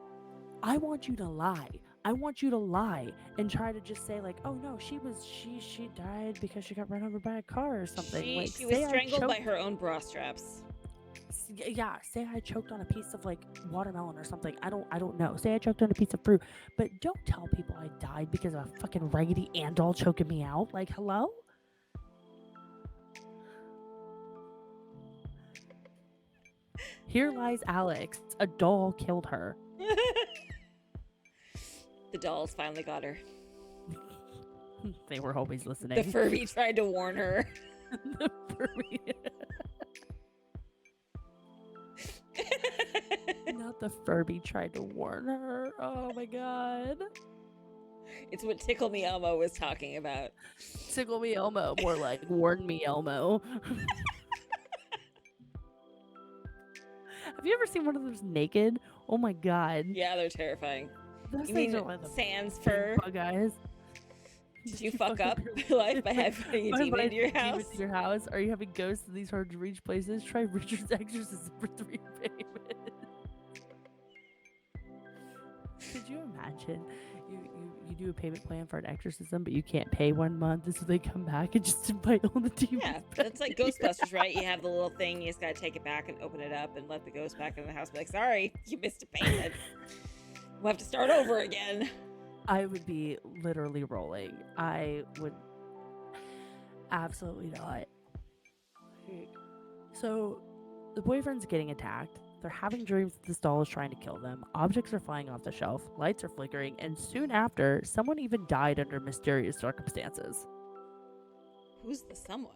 I want you to lie. I want you to lie and try to just say like, oh no, she died because she got run over by a car or something. Like She was strangled by her own bra straps. Yeah, say I choked on a piece of like watermelon or something. I don't know. Say I choked on a piece of fruit, but don't tell people I died because of a fucking Raggedy Ann doll choking me out. Like, hello? Here lies Alex. A doll killed her. The dolls finally got her. They were always listening. The Furby tried to warn her. The Furby. Not the Furby tried to warn her. Oh my god. It's what Tickle Me Elmo was talking about. Tickle Me Elmo. More like warn me Elmo. Have you ever seen one of those naked? Oh my god. Yeah, they're terrifying. Those You mean like sans fur? Bug eyes. Did you fuck up your life by having a demon in your house? Demon in your house? Are you having ghosts in these hard to reach places? Try Richard's Exorcism for 3 payments. Could you imagine? You do a payment plan for an exorcism, but you can't pay 1 month, and so they come back and just invite all the demons. Yeah, that's like Ghostbusters, right? You have the little thing, you just gotta take it back and open it up and let the ghost back in the house. Be like, sorry, you missed a payment. We'll have to start over again. I would be literally rolling. I would absolutely not. So the boyfriend's getting attacked. They're having dreams that this doll is trying to kill them. Objects are flying off the shelf. Lights are flickering. And soon after, someone even died under mysterious circumstances. Who's the someone?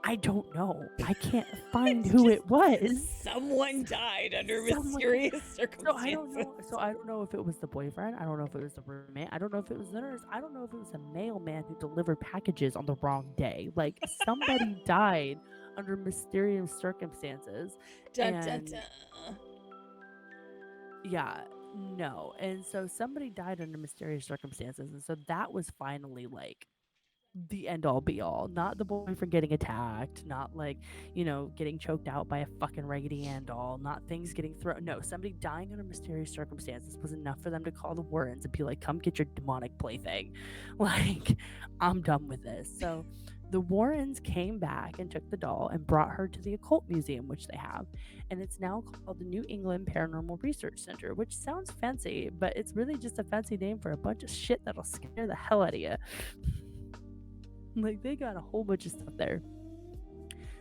I don't know. I can't find who it was. Someone died under mysterious circumstances. So I don't know if it was the boyfriend. I don't know if it was the roommate. I don't know if it was the nurse. I don't know if it was a mailman who delivered packages on the wrong day. Like somebody died under mysterious circumstances. Dun, dun, dun. Yeah, no. And so somebody died under mysterious circumstances. And so that was finally like the end all be all. Not the boyfriend getting attacked, not like, getting choked out by a fucking Raggedy Ann doll, not things getting thrown. No, somebody dying under mysterious circumstances was enough for them to call the Warrens and be like, come get your demonic plaything. Like, I'm done with this. So the Warrens came back and took the doll and brought her to the Occult Museum, which they have, and it's now called the New England Paranormal Research Center, which sounds fancy, but it's really just a fancy name for a bunch of shit that'll scare the hell out of you. Like, they got a whole bunch of stuff there.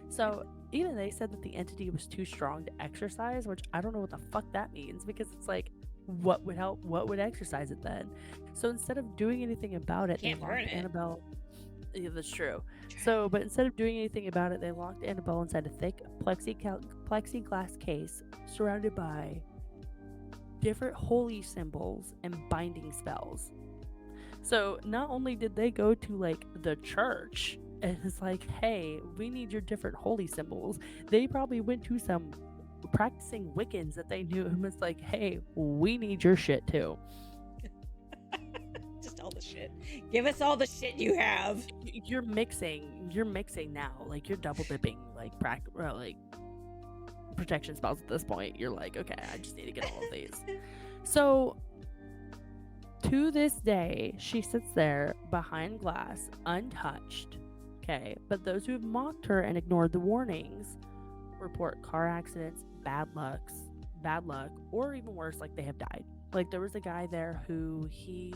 So even they said that the entity was too strong to exorcise, which I don't know what the fuck that means, because it's like, what would help? What would exorcise it then? So instead of doing anything about it, they locked Annabelle. Yeah, that's true. So, but instead of doing anything about it, they locked Annabelle inside a thick plexiglass case surrounded by different holy symbols and binding spells. So not only did they go to like the church and it's like, hey, we need your different holy symbols, they probably went to some practicing Wiccans that they knew and was like, hey, we need your shit too. Just all the shit. Give us all the shit you have. You're mixing now. Like, you're double dipping like protection spells at this point. You're like, okay, I just need to get all of these. So to this day, she sits there behind glass, untouched. Okay, but those who have mocked her and ignored the warnings report car accidents, bad luck, or even worse, like they have died. Like, there was a guy there who he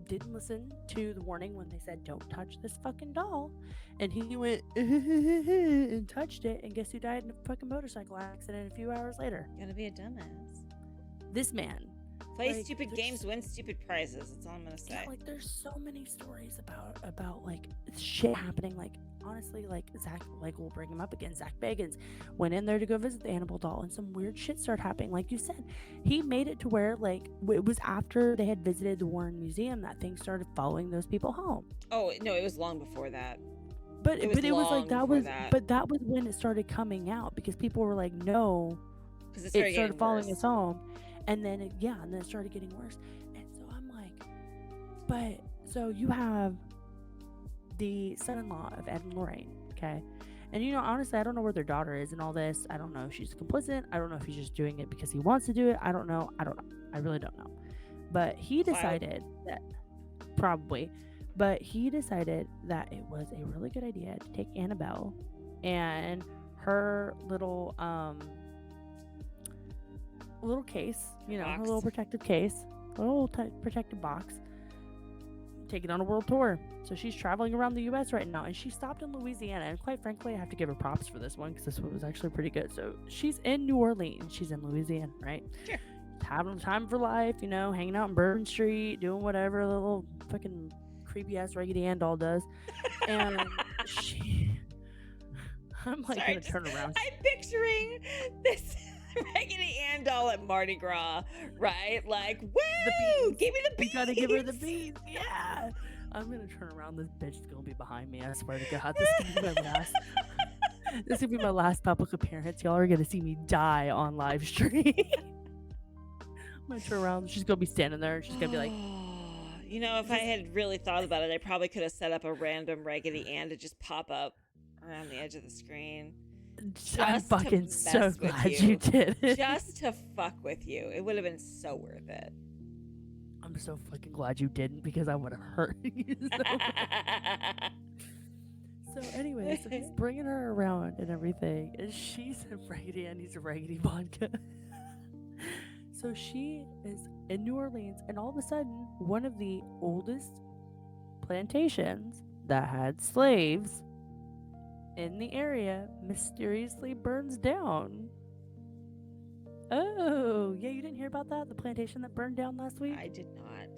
didn't listen to the warning when they said don't touch this fucking doll, and he went and touched it, and guess who died in a fucking motorcycle accident a few hours later? Gotta be a dumbass. This man. Play like, stupid games, win stupid prizes. That's all I'm gonna say. Yeah, like, there's so many stories about like shit happening. Like, honestly, like Zach, like, we'll bring him up again. Zach Bagans went in there to go visit the Annabelle doll, and some weird shit started happening. Like you said, he made it to where, like, it was after they had visited the Warren Museum that things started following those people home. Oh no, it was long before that. But it was like that was when it started coming out, because people were like, no, because it started following us home. And then it started getting worse. And so I'm like, but so you have the son-in-law of Ed and Lorraine, okay? And honestly, I don't know where their daughter is in all this. I don't know if she's complicit. I don't know if he's just doing it because he wants to do it. I don't know. I really don't know. But he decided that it was a really good idea to take Annabelle and her little case, her little protective case, a little protective box, take it on a world tour. So she's traveling around the U.S. right now, and she stopped in Louisiana, and quite frankly, I have to give her props for this one, because this one was actually pretty good. So she's in New Orleans, she's in Louisiana, right? Sure. Having the time of her life, hanging out in Bourbon Street, doing whatever the little fucking creepy ass Raggedy Ann doll does. And I'm like, gonna turn around. I'm picturing this Raggedy Ann doll at Mardi Gras, right? Like, woo! Give me the beads! You gotta give her the beads, yeah! I'm gonna turn around, this bitch is gonna be behind me, I swear to God. This is gonna be my last public appearance. Y'all are gonna see me die on live stream. I'm gonna turn around, she's gonna be standing there, and she's gonna be like... if I had really thought about it, I probably could have set up a random Raggedy Ann to just pop up around the edge of the screen. I'm fucking so glad you did it. Just to fuck with you. It would have been so worth it. I'm so fucking glad you didn't, because I would have hurt you so bad. So anyway, so he's bringing her around and everything, and she's a Raggedy Ann, he's a Raggedy Vodka. So she is in New Orleans, and all of a sudden, one of the oldest plantations that had slaves in the area mysteriously burns down. Oh, yeah, you didn't hear about that? The plantation that burned down last week? I did not.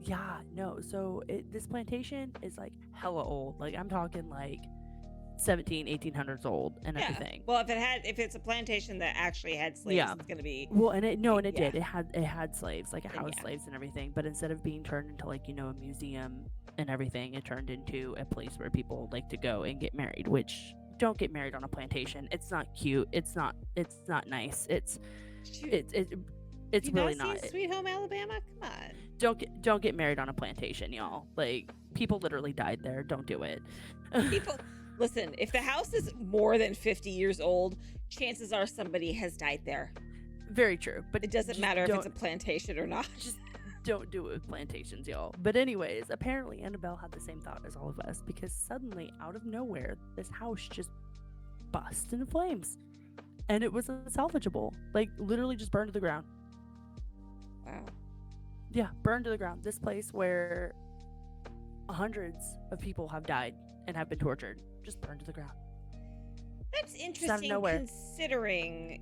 Yeah, no. So this plantation is like hella old. Like, I'm talking like 1800s old and everything. Well, if it's a plantation that actually had slaves, it's gonna be. Well, and it did. It had slaves, like it housed slaves and everything. But instead of being turned into like a museum and everything, it turned into a place where people like to go and get married. Which, don't get married on a plantation. It's not cute. It's not nice. It's really not. Sweet Home Alabama? Come on. Don't get married on a plantation, y'all. Like, people literally died there. Don't do it. Listen, if the house is more than 50 years old, chances are somebody has died there. Very true, but it doesn't matter if it's a plantation or not. Don't do it with plantations, y'all. But anyways, apparently Annabelle had the same thought as all of us, because suddenly, out of nowhere, this house just bust into flames. And it was unsalvageable. Like, literally just burned to the ground. Wow. Yeah, burned to the ground. This place where hundreds of people have died and have been tortured just burned to the ground. That's interesting, considering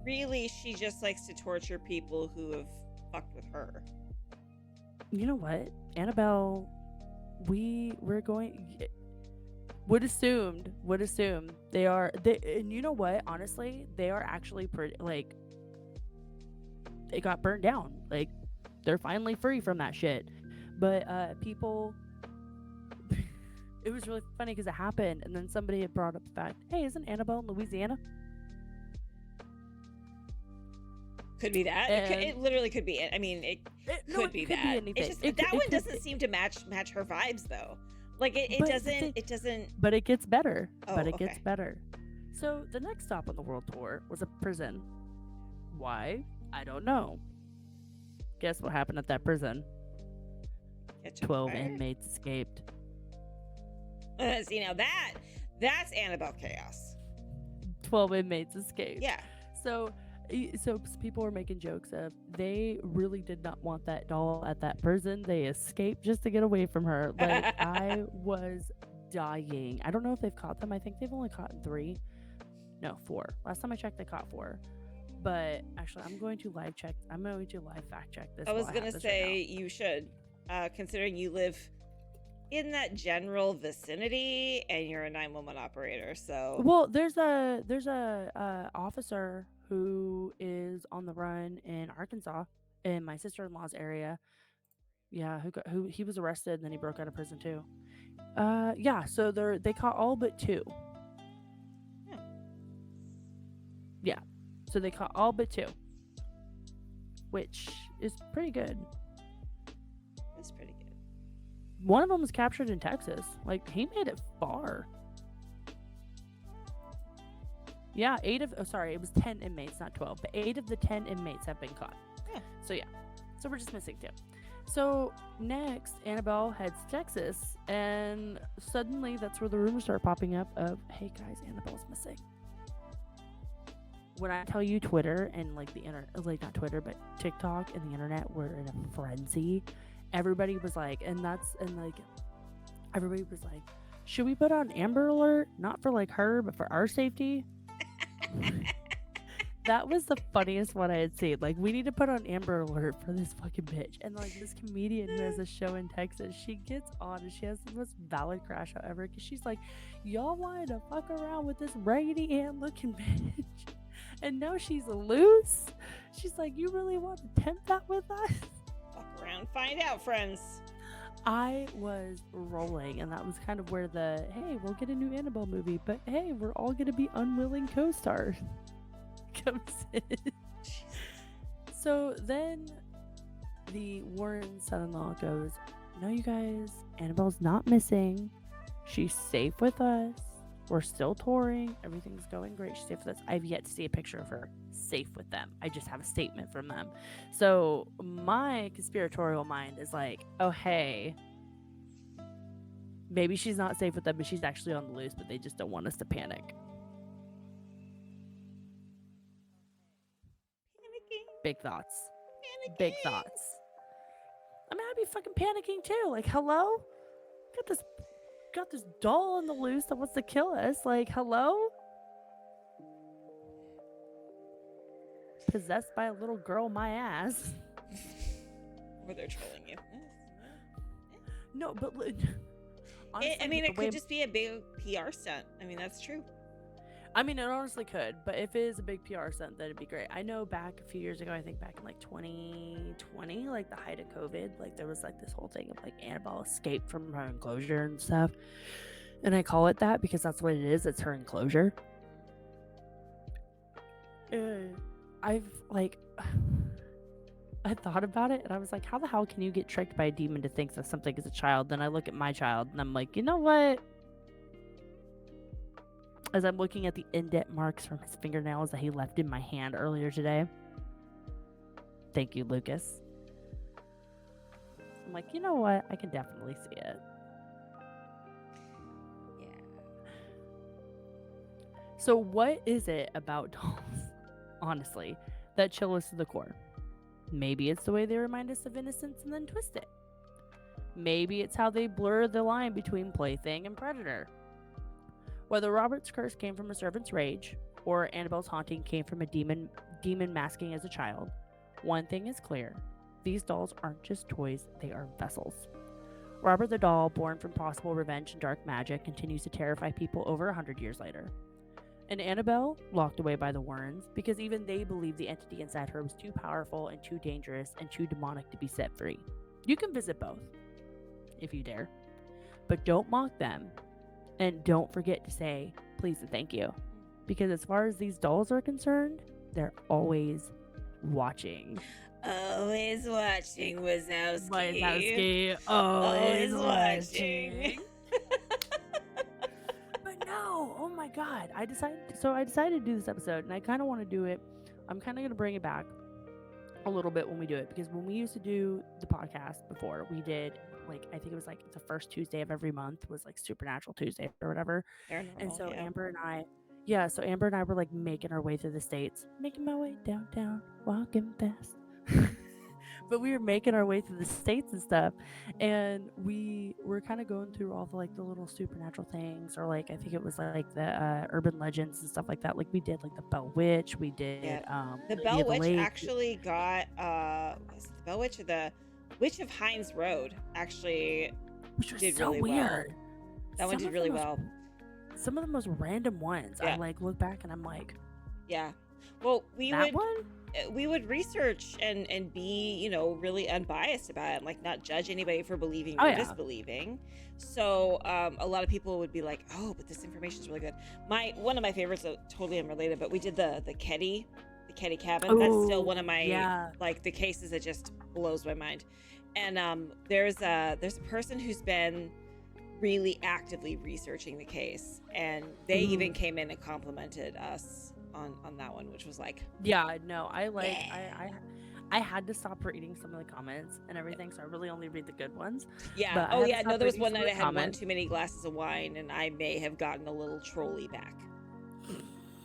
really she just likes to torture people who have fucked with her. You know what? Annabelle, we're going... Would assume they are... and you know what? Honestly, they are actually pretty... Like, they got burned down. Like, they're finally free from that shit. But people... It was really funny because it happened, and then somebody had brought up the fact, hey, isn't Annabelle in Louisiana? Could be that. It literally could be it. I mean, it could be that. It's just that one doesn't seem to match her vibes, though. Like, it doesn't. But it gets better. Oh, gets better. So the next stop on the world tour was a prison. Why? I don't know. Guess what happened at that prison? 12 inmates escaped. See, now that's Annabelle chaos. 12 inmates escaped. Yeah. So people were making jokes of, they really did not want that doll at that prison. They escaped just to get away from her. Like, I was dying. I don't know if they've caught them. I think they've only caught 3. No, 4. Last time I checked, they caught 4. But actually, I'm going to live fact check this. I was going to say you should, considering you live in that general vicinity and you're a 911 operator. So, well, there's a officer who is on the run in Arkansas, in my sister-in-law's area. Yeah, who he was arrested and then he broke out of prison too. Yeah, so they caught all but 2. Yeah. So they caught all but 2, which is pretty good. That's pretty good. One of them was captured in Texas. Like, he made it far. Yeah, it was 10 inmates, not 12, but 8 of the 10 inmates have been caught. Yeah. So yeah, so we're just missing 2. So next, Annabelle heads to Texas, and suddenly that's where the rumors start popping up of, hey guys, Annabelle's missing. When I tell you Twitter and like the internet, like not Twitter, but TikTok and the internet were in a frenzy. Everybody was like, everybody was like, should we put on Amber Alert? Not for like her, but for our safety. That was the funniest one I had seen. Like, we need to put on Amber Alert for this fucking bitch. And like, this comedian who has a show in Texas, she gets on and she has the most valid crash out ever, because she's like, y'all wanted to fuck around with this Raggedy Ann looking bitch, and now she's loose. She's like, you really want to tempt that with us? Fuck around, find out, friends. I was rolling, and that was kind of where the, hey, we'll get a new Annabelle movie, but hey, we're all gonna be unwilling co-stars comes in. So then the Warren son-in-law goes, no, you guys, Annabelle's not missing. She's safe with us. We're still touring. Everything's going great. She's safe with us. I've yet to see a picture of her safe with them. I just have a statement from them. So my conspiratorial mind is like, oh, hey, maybe she's not safe with them, but she's actually on the loose, but they just don't want us to panic. Panicking. Big thoughts. Panicking. Big thoughts. I mean, I'd be fucking panicking too. Like, hello? Got this doll on the loose that wants to kill us. Like, hello? Possessed by a little girl, my ass. Or they're trolling you. No, but honestly, it could just be a big PR stunt. I mean, that's true. I mean, it honestly could, but if it is a big PR stunt, that'd be great. I know back a few years ago, I think back in like 2020, like the height of COVID, like there was like this whole thing of like Annabelle escaped from her enclosure and stuff. And I call it that because that's what it is. It's her enclosure. I thought about it and I was like, how the hell can you get tricked by a demon to think that something is a child? Then I look at my child and I'm like, you know what? As I'm looking at the indent marks from his fingernails that he left in my hand earlier today. Thank you, Lucas. I'm like, you know what? I can definitely see it. Yeah. So what is it about dolls, honestly, that chill us to the core? Maybe it's the way they remind us of innocence and then twist it. Maybe it's how they blur the line between plaything and predator. Whether Robert's curse came from a servant's rage or Annabelle's haunting came from a demon masking as a child, one thing is clear. These dolls aren't just toys, they are vessels. Robert the doll, born from possible revenge and dark magic, continues to terrify people over 100 years later. And Annabelle, locked away by the Warrens, because even they believed the entity inside her was too powerful and too dangerous and too demonic to be set free. You can visit both, if you dare. But don't mock them, and don't forget to say please and thank you. Because as far as these dolls are concerned, they're always watching. Always watching, Wazowski. Wazowski, always watching. But no, oh my god, I decided to do this episode, and I kind of want to do it. I'm kind of going to bring it back a little bit when we do it, because when we used to do the podcast before, we did like, I think it was like the first Tuesday of every month was like Supernatural Tuesday or whatever. Paranormal, and so yeah. Amber and I were like making our way through the states, making my way downtown, walking fast. But we were making our way through the states and stuff, and we were kind of going through all the little supernatural things, or like I think it was like the urban legends and stuff like that. Like we did like the Bell Witch, we did the Bell Witch actually got was it the Bell Witch or the Witch of Hines Road actually, which was did so really weird. Well. That one did really well. Some of the most random ones. I like look back and I'm like, yeah. Well, we would research and be, you know, really unbiased about it, and like not judge anybody for believing or disbelieving. So a lot of people would be like, oh, but this information is really good. One of my favorites, totally unrelated, but we did the Ketty cabin. That's still one of my like the cases that just blows my mind. And there's a person who's been really actively researching the case, and they even came in and complimented us on that one, which was like, I had to stop reading some of the comments and everything, so I really only read the good ones. But there was one night I had one too many glasses of wine, and I may have gotten a little trolly back.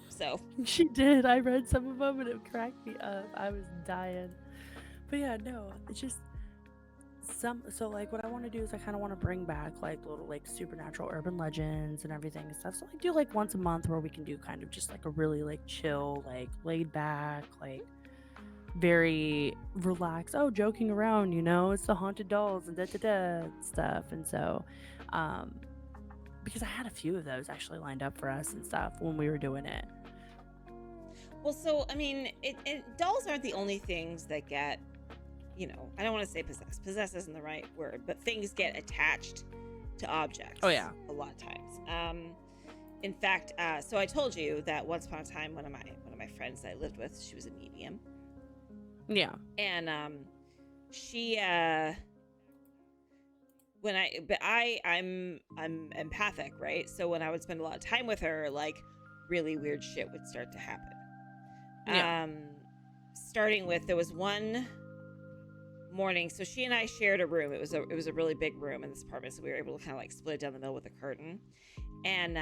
So she did. I read some of them and it cracked me up. I was dying. But yeah, no, it's just so like what I want to do is I kind of want to bring back like little like supernatural urban legends and everything and stuff. So I do like once a month where we can do kind of just like a really like chill, like laid back, like very relaxed, joking around, you know, it's the haunted dolls and stuff. And so because I had a few of those actually lined up for us and stuff when we were doing it. Well, so I mean, dolls aren't the only things that get, you know, I don't want to say possessed. Possessed isn't the right word, but things get attached to objects. Oh yeah, a lot of times. In fact, so I told you that once upon a time, one of my friends that I lived with, she was a medium. Yeah. And she I'm empathic, right? So when I would spend a lot of time with her, like really weird shit would start to happen. Yeah. Starting with, there was one morning, so she and I shared a room. It was a really big room in this apartment, so we were able to kind of like split it down the middle with a curtain. And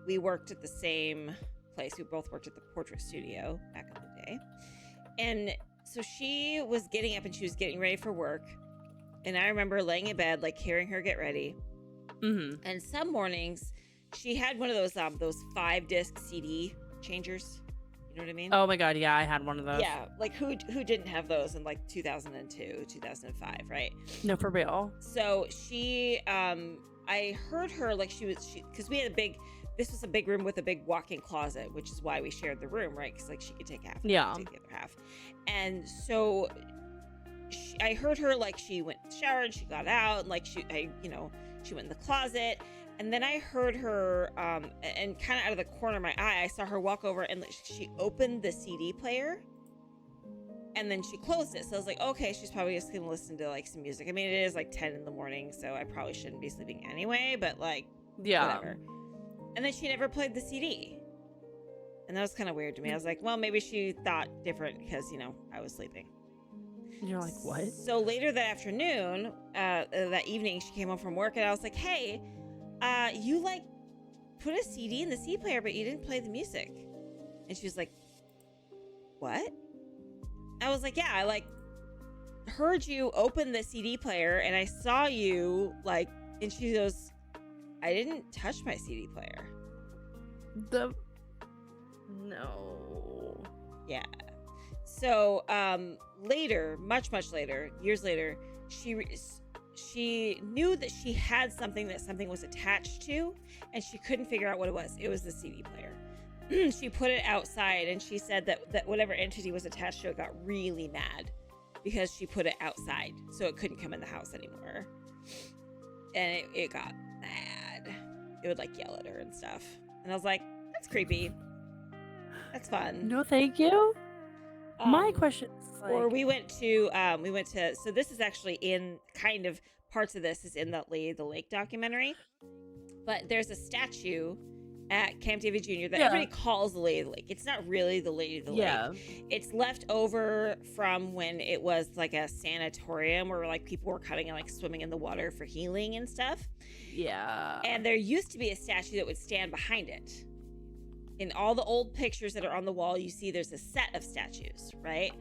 we worked at the same place. We both worked at the portrait studio back in the day. And so she was getting up and she was getting ready for work. And I remember laying in bed, like hearing her get ready. Mm-hmm. And some mornings she had one of those 5-disc CD changers. You know what I mean? Oh my god, yeah, I had one of those. Yeah, like who didn't have those in like 2002, 2005, right? No, for real. So she, I heard her like because we had this was a big room with a big walk-in closet, which is why we shared the room, right? Because like she could take half, yeah, take the other half. And so I heard her like she went to the shower and she got out, and like she went in the closet. And then I heard her, and kind of out of the corner of my eye, I saw her walk over and she opened the CD player and then she closed it. So I was like, okay, she's probably just going to listen to like some music. I mean, it is like 10 in the morning, so I probably shouldn't be sleeping anyway, but like, whatever. And then she never played the CD. And that was kind of weird to me. I was like, well, maybe she thought different because, you know, I was sleeping. And you're like, what? So later that afternoon, that evening, she came home from work, and I was like, hey, you like put a CD in the CD player, but you didn't play the music. And she was like, what? I was like, yeah, I like heard you open the CD player, and I saw you like, and she goes, I didn't touch my CD player. No. Yeah. So later, much later, years later, she knew that she had something that something was attached to, and she couldn't figure out what it was. It was the CD player. She put it outside, and she said that whatever entity was attached to it got really mad because she put it outside, so it couldn't come in the house anymore. And it got mad. It would like yell at her and stuff. And I was like, that's creepy. That's fun. No, thank you. My question is like... Or we went to, so this is actually in kind of parts of this is in the Lady of the Lake documentary. But there's a statue at Camp David Jr. that everybody calls the Lady of the Lake. It's not really the Lady of the Lake. It's left over from when it was like a sanatorium where like people were coming and like swimming in the water for healing and stuff. Yeah. And there used to be a statue that would stand behind it. In all the old pictures that are on the wall, you see there's a set of statues, right?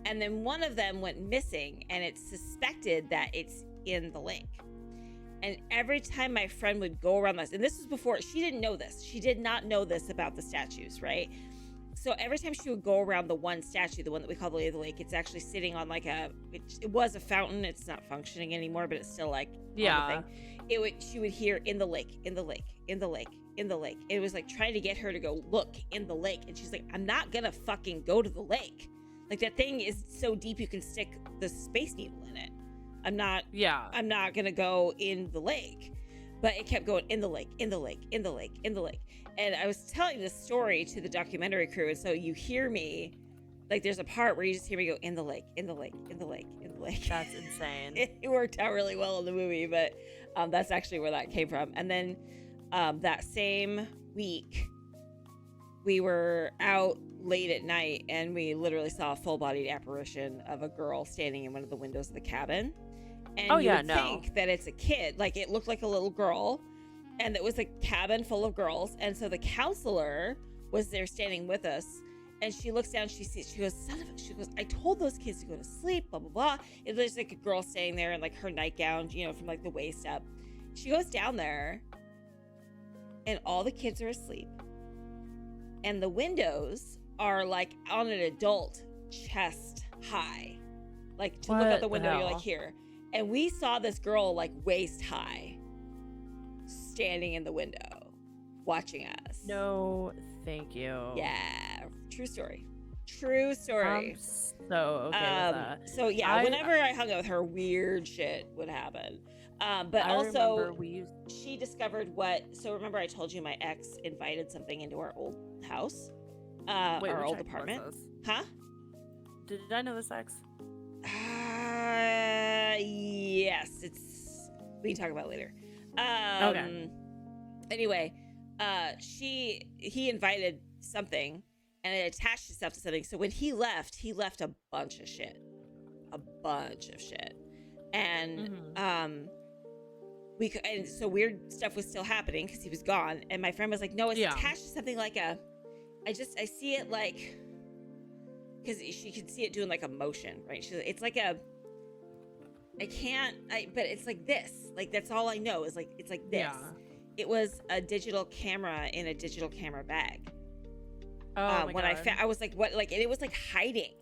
And then one of them went missing, and it's suspected that it's in the lake. And every time my friend would go around this, and this was before, she didn't know this. She did not know this about the statues, right? So every time she would go around the one statue, the one that we call the Lady of the Lake, it's actually sitting on like it was a fountain. It's not functioning anymore, but it's still like on the thing. She would hear in the lake, in the lake, in the lake, in the lake. It was like trying to get her to go look in the lake. And she's like, I'm not gonna fucking go to the lake. Like that thing is so deep you can stick the Space Needle in it. I'm not gonna go in the lake. But it kept going in the lake, in the lake, in the lake, in the lake. And I was telling this story to the documentary crew, and so you hear me, like there's a part where you just hear me go in the lake, in the lake, in the lake, in the lake. That's insane. It worked out really well in the movie, but that's actually where that came from. And then that same week, we were out late at night, and we literally saw a full-bodied apparition of a girl standing in one of the windows of the cabin. And you would think that it's a kid. Like, it looked like a little girl, and it was a cabin full of girls. And so the counselor was there standing with us, and she looks down, she goes, son of a, she goes, I told those kids to go to sleep, blah, blah, blah. It looks like a girl staying there in like her nightgown, you know, from like the waist up. She goes down there, and all the kids are asleep. And the windows are like on an adult chest high. Like, to look out the window, you're like, here. And we saw this girl like waist high standing in the window watching us. No, thank you. Yeah, true story. True story. I'm so okay with that. So yeah, whenever I hung out with her, weird shit would happen. But also, she discovered so remember I told you my ex invited something into our old house? Our old apartment. Huh? Did I know this ex? Yes, we can talk about it later. Okay. Anyway, he invited something, and it attached itself to something. So when he left a bunch of shit, and and so weird stuff was still happening because he was gone. And my friend was like, "No, it's attached to something like I see it like." Because she could see it doing like a motion, right? It's like but it's like this. Like, that's all I know is like, it's like this. Yeah. It was a digital camera in a digital camera bag. Oh, my when God. I was like, what? Like, and it was like hiding.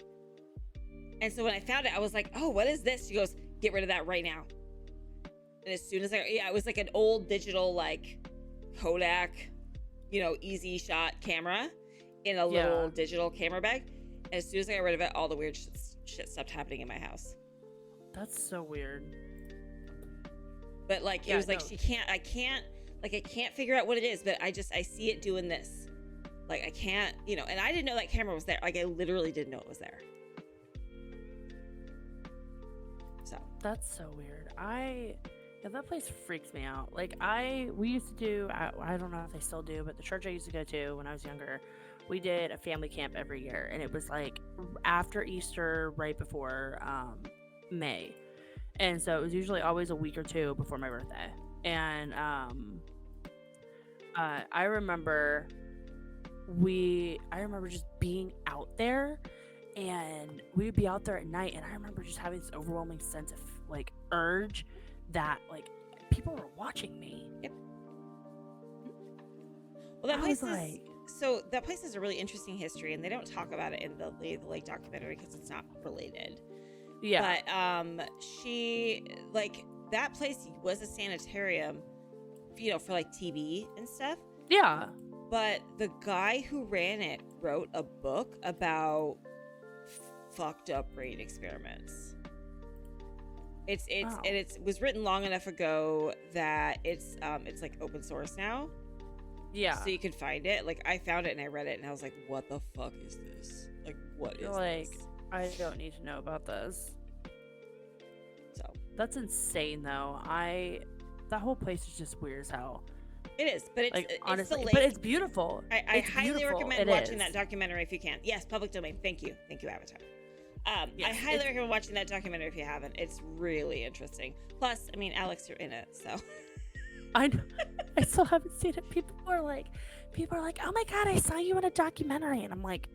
And so when I found it, I was like, oh, what is this? She goes, get rid of that right now. And as soon as it was like an old digital, like Kodak, easy shot camera in a little digital camera bag. As soon as I got rid of it, all the weird shit stopped happening in my house. That's so weird. But like, it was like, I can't figure out what it is, but I see it doing this. Like, I can't, and I didn't know that camera was there. Like, I literally didn't know it was there. So. That's so weird. That place freaks me out. Like, we used to do, I don't know if they still do, but the church I used to go to when I was younger, we did a family camp every year, and it was like after Easter, right before May, and so it was usually always a week or two before my birthday. And I remember just being out there, and we would be out there at night, and I remember just having this overwhelming sense of like urge that like people were watching me. Yep. Well, that I place was is like, so that place has a really interesting history, and they don't talk about it in the Lake documentary because it's not related. yeah, But she like that place was a sanitarium, you know, for like TV and stuff. yeah. But the guy who ran it wrote a book about fucked up brain experiments. Wow. And it was written long enough ago that it's like open source now. Yeah. So you can find it. Like I found it and I read it and I was like, what the fuck is this? Like what is Like, this? I don't need to know about this. So That's insane though. That whole place is just weird as hell. it is, but it's Like honestly, the lake. but it's beautiful. I highly recommend watching that is. documentary if you can. Yes, public domain. Thank you, Avatar. Yes, I highly recommend watching that documentary if you haven't. It's really interesting. Plus, I mean, Alex, you're in it, so. I know. I still haven't seen it. People are like, oh my god, I saw you in a documentary, and I'm like,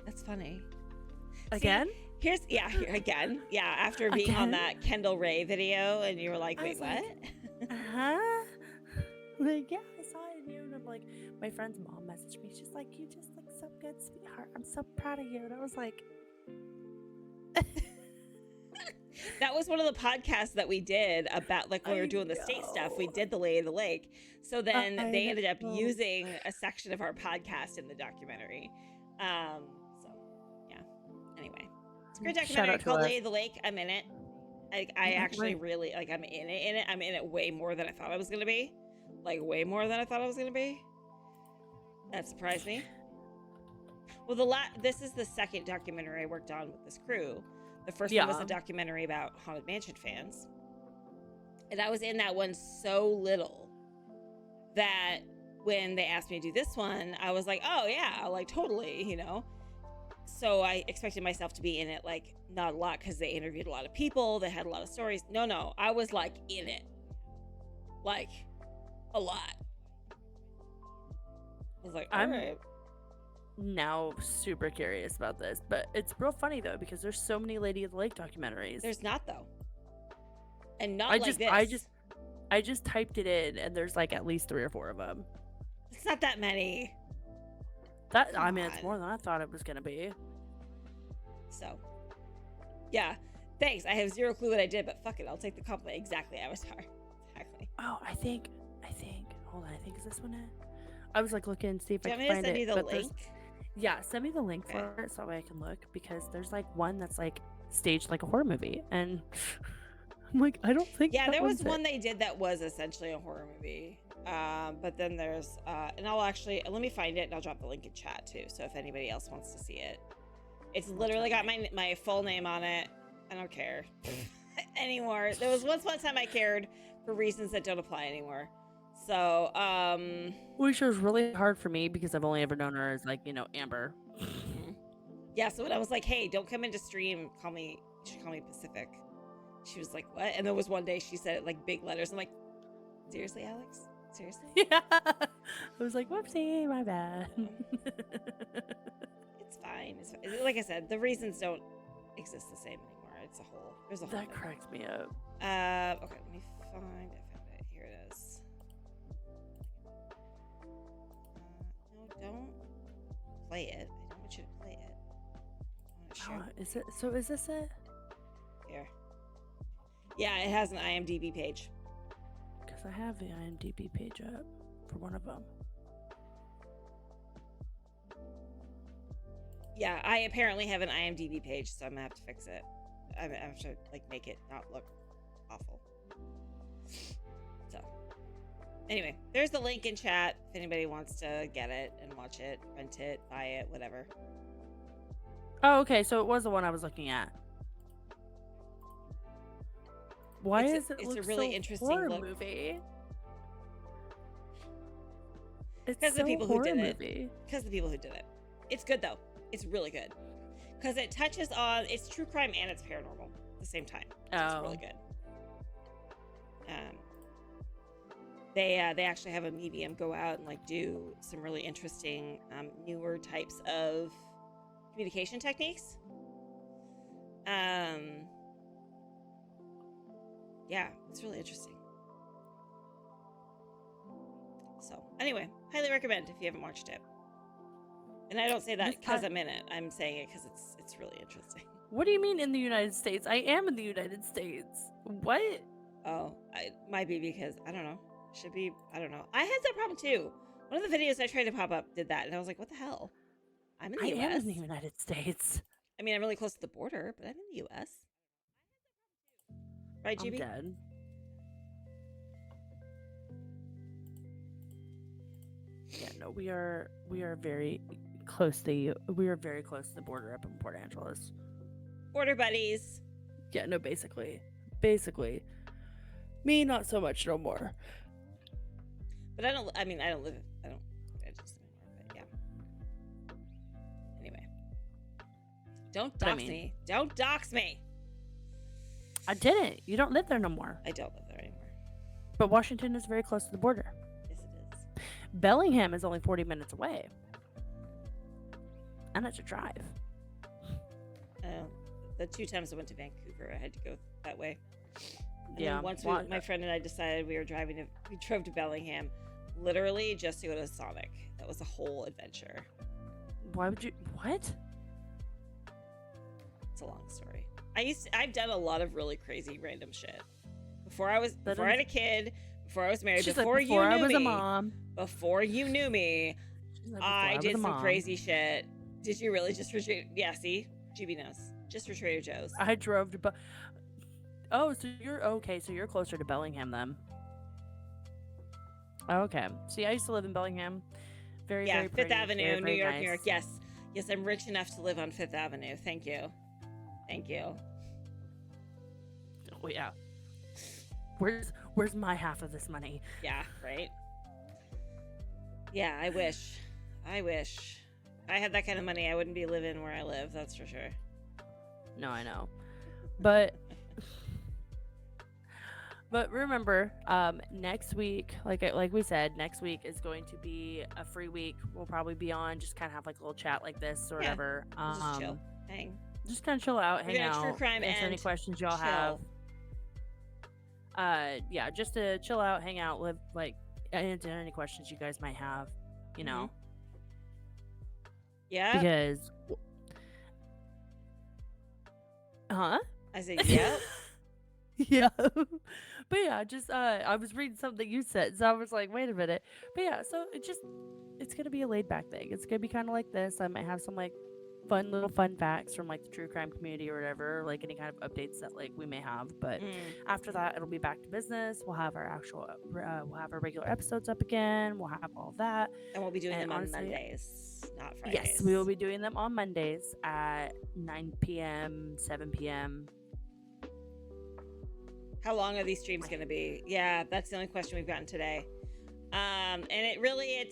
That's funny. again? See, again. Yeah, after being on Again? that Kendall Ray video, and you were like, I wait, was what? like, huh? Like, yeah, I saw it in you, and I'm like, my friend's mom messaged me. She's like, you just look so good, sweetheart. I'm so proud of you. And I was like, That was one of the podcasts that we did about like when we were doing the state stuff. We did the Lay of the Lake. So then they ended up using a section of our podcast in the documentary. So yeah. Anyway, it's a great documentary called Lay of the Lake. I'm in it. I actually really like. I'm in it. I'm in it way more than I thought I was gonna be. Like way more than I thought I was gonna be. That surprised me. Well, this is the second documentary I worked on with this crew. The first one was a documentary about Haunted Mansion fans. And I was in that one so little that when they asked me to do this one, I was like, oh yeah, like totally, you know? So I expected myself to be in it, like not a lot because they interviewed a lot of people. They had a lot of stories. No, I was like in it. Like a lot. I was like, all right. Now super curious about this, but it's real funny though because there's so many Lady of the Lake documentaries. There's not though, and not this. I just typed it in, and there's like at least 3 or 4 of them. It's not that many. I mean, it's more than I thought it was gonna be. So, yeah, thanks. I have zero clue what I did, but fuck it, I'll take the compliment. Exactly, Avatar. Exactly. Oh, I think. Hold on, I think is this one it? I was like looking to see if I can find it. Do you want me to send you the link? Yeah, send me the link for it so I can look because there's like one that's like staged like a horror movie, and I'm like, I don't think. Yeah, there was one they did that was essentially a horror movie. But then there's and I'll actually let me find it and I'll drop the link in chat too. So if anybody else wants to see it, it's literally got my full name on it. I don't care anymore. There was one time I cared for reasons that don't apply anymore. So, which was really hard for me because I've only ever known her as like, you know, Amber. Yeah, so when I was like, hey, don't come into stream, you should call me Pacific. She was like, what? And there was one day she said it like big letters. I'm like, seriously, Alex? Seriously? Yeah. I was like, whoopsie, my bad. It's fine. Like I said, the reasons don't exist the same anymore. There's a whole That cracks me up. Okay, let me find it. Here it is. No, don't play it. I don't want you to play it. I want to share Is this it? Here. Yeah, it has an IMDb page. Because I have the IMDb page up for one of them. Yeah, I apparently have an IMDb page, so I'm gonna have to fix it. I have to like make it not look awful. So, anyway, there's the link in chat if anybody wants to get it and watch it, rent it, buy it, whatever. Oh, okay, so it was the one I was looking at. Why is it? It's a really interesting look. Movie. It's because so the people who did it. movie. Because the people who did it. It's good though. It's really good. Because it touches on, it's true crime and it's paranormal at the same time. So it's really good. They actually have a medium go out and like do some really interesting newer types of communication techniques. Yeah, it's really interesting. So anyway, highly recommend if you haven't watched it. And I don't say that because I'm in it. I'm saying it because it's really interesting. What do you mean in the United States? I am in the United States. What? Oh, it might be because, I don't know. Should be, I don't know. I had that problem too. One of the videos I tried to pop up did that, and I was like, what the hell? I'm in the US. I am in the United States. I mean, I'm really close to the border, but I'm in the US. Right, GB? I'm dead. Yeah, no, we are very close to the border up in Port Angeles. Border buddies. Yeah, no, basically. Me, not so much no more. But I don't live just anymore, but yeah. Anyway. Don't dox me. Don't dox me. I didn't. You don't live there no more. I don't live there anymore. But Washington is very close to the border. Yes, it is. Bellingham is only 40 minutes away. And it's a drive. The 2 times I went to Vancouver, I had to go that way. And yeah. Then once my friend and I decided we drove to Bellingham, literally just to go to Sonic. That was a whole adventure. Why would you? What? It's a long story. I've done a lot of really crazy random shit. Before I had a kid, before I was married, before I was a mom. Before you knew me, I did some crazy shit. Did you really just for yeah, see? GB knows. Just for Trader Joe's. I drove to Oh, so you're okay, so you're closer to Bellingham then. Okay. See, I used to live in Bellingham. Very pretty. Fifth Avenue, very, New York, nice. New York. Yes. Yes, I'm rich enough to live on Fifth Avenue. Thank you. Oh yeah. Where's my half of this money? Yeah, right? Yeah, I wish. If I had that kind of money, I wouldn't be living where I live, that's for sure. No, I know. But remember, next week, like we said, next week is going to be a free week. We'll probably be on, just kind of have like a little chat like this or whatever. Just chill. Hang. Just kind of chill out, hang out, true crime answer any questions y'all have. Yeah, just to chill out, hang out, live, answer any questions you guys might have, you know. Yeah. Because I said, yep. Yeah. But yeah, just I was reading something you said, so I was like, wait a minute. But yeah, so it's gonna be a laid back thing. It's gonna be kind of like this. I might have some fun facts from the true crime community or whatever, any kind of updates that we may have. But after that, it'll be back to business. We'll have our we'll have our regular episodes up again. We'll have all that, and we'll be doing them on Mondays, not Fridays. Yes, we will be doing them on Mondays at 9 p.m., 7 p.m. How long are these streams going to be? Yeah, that's the only question we've gotten today. And it really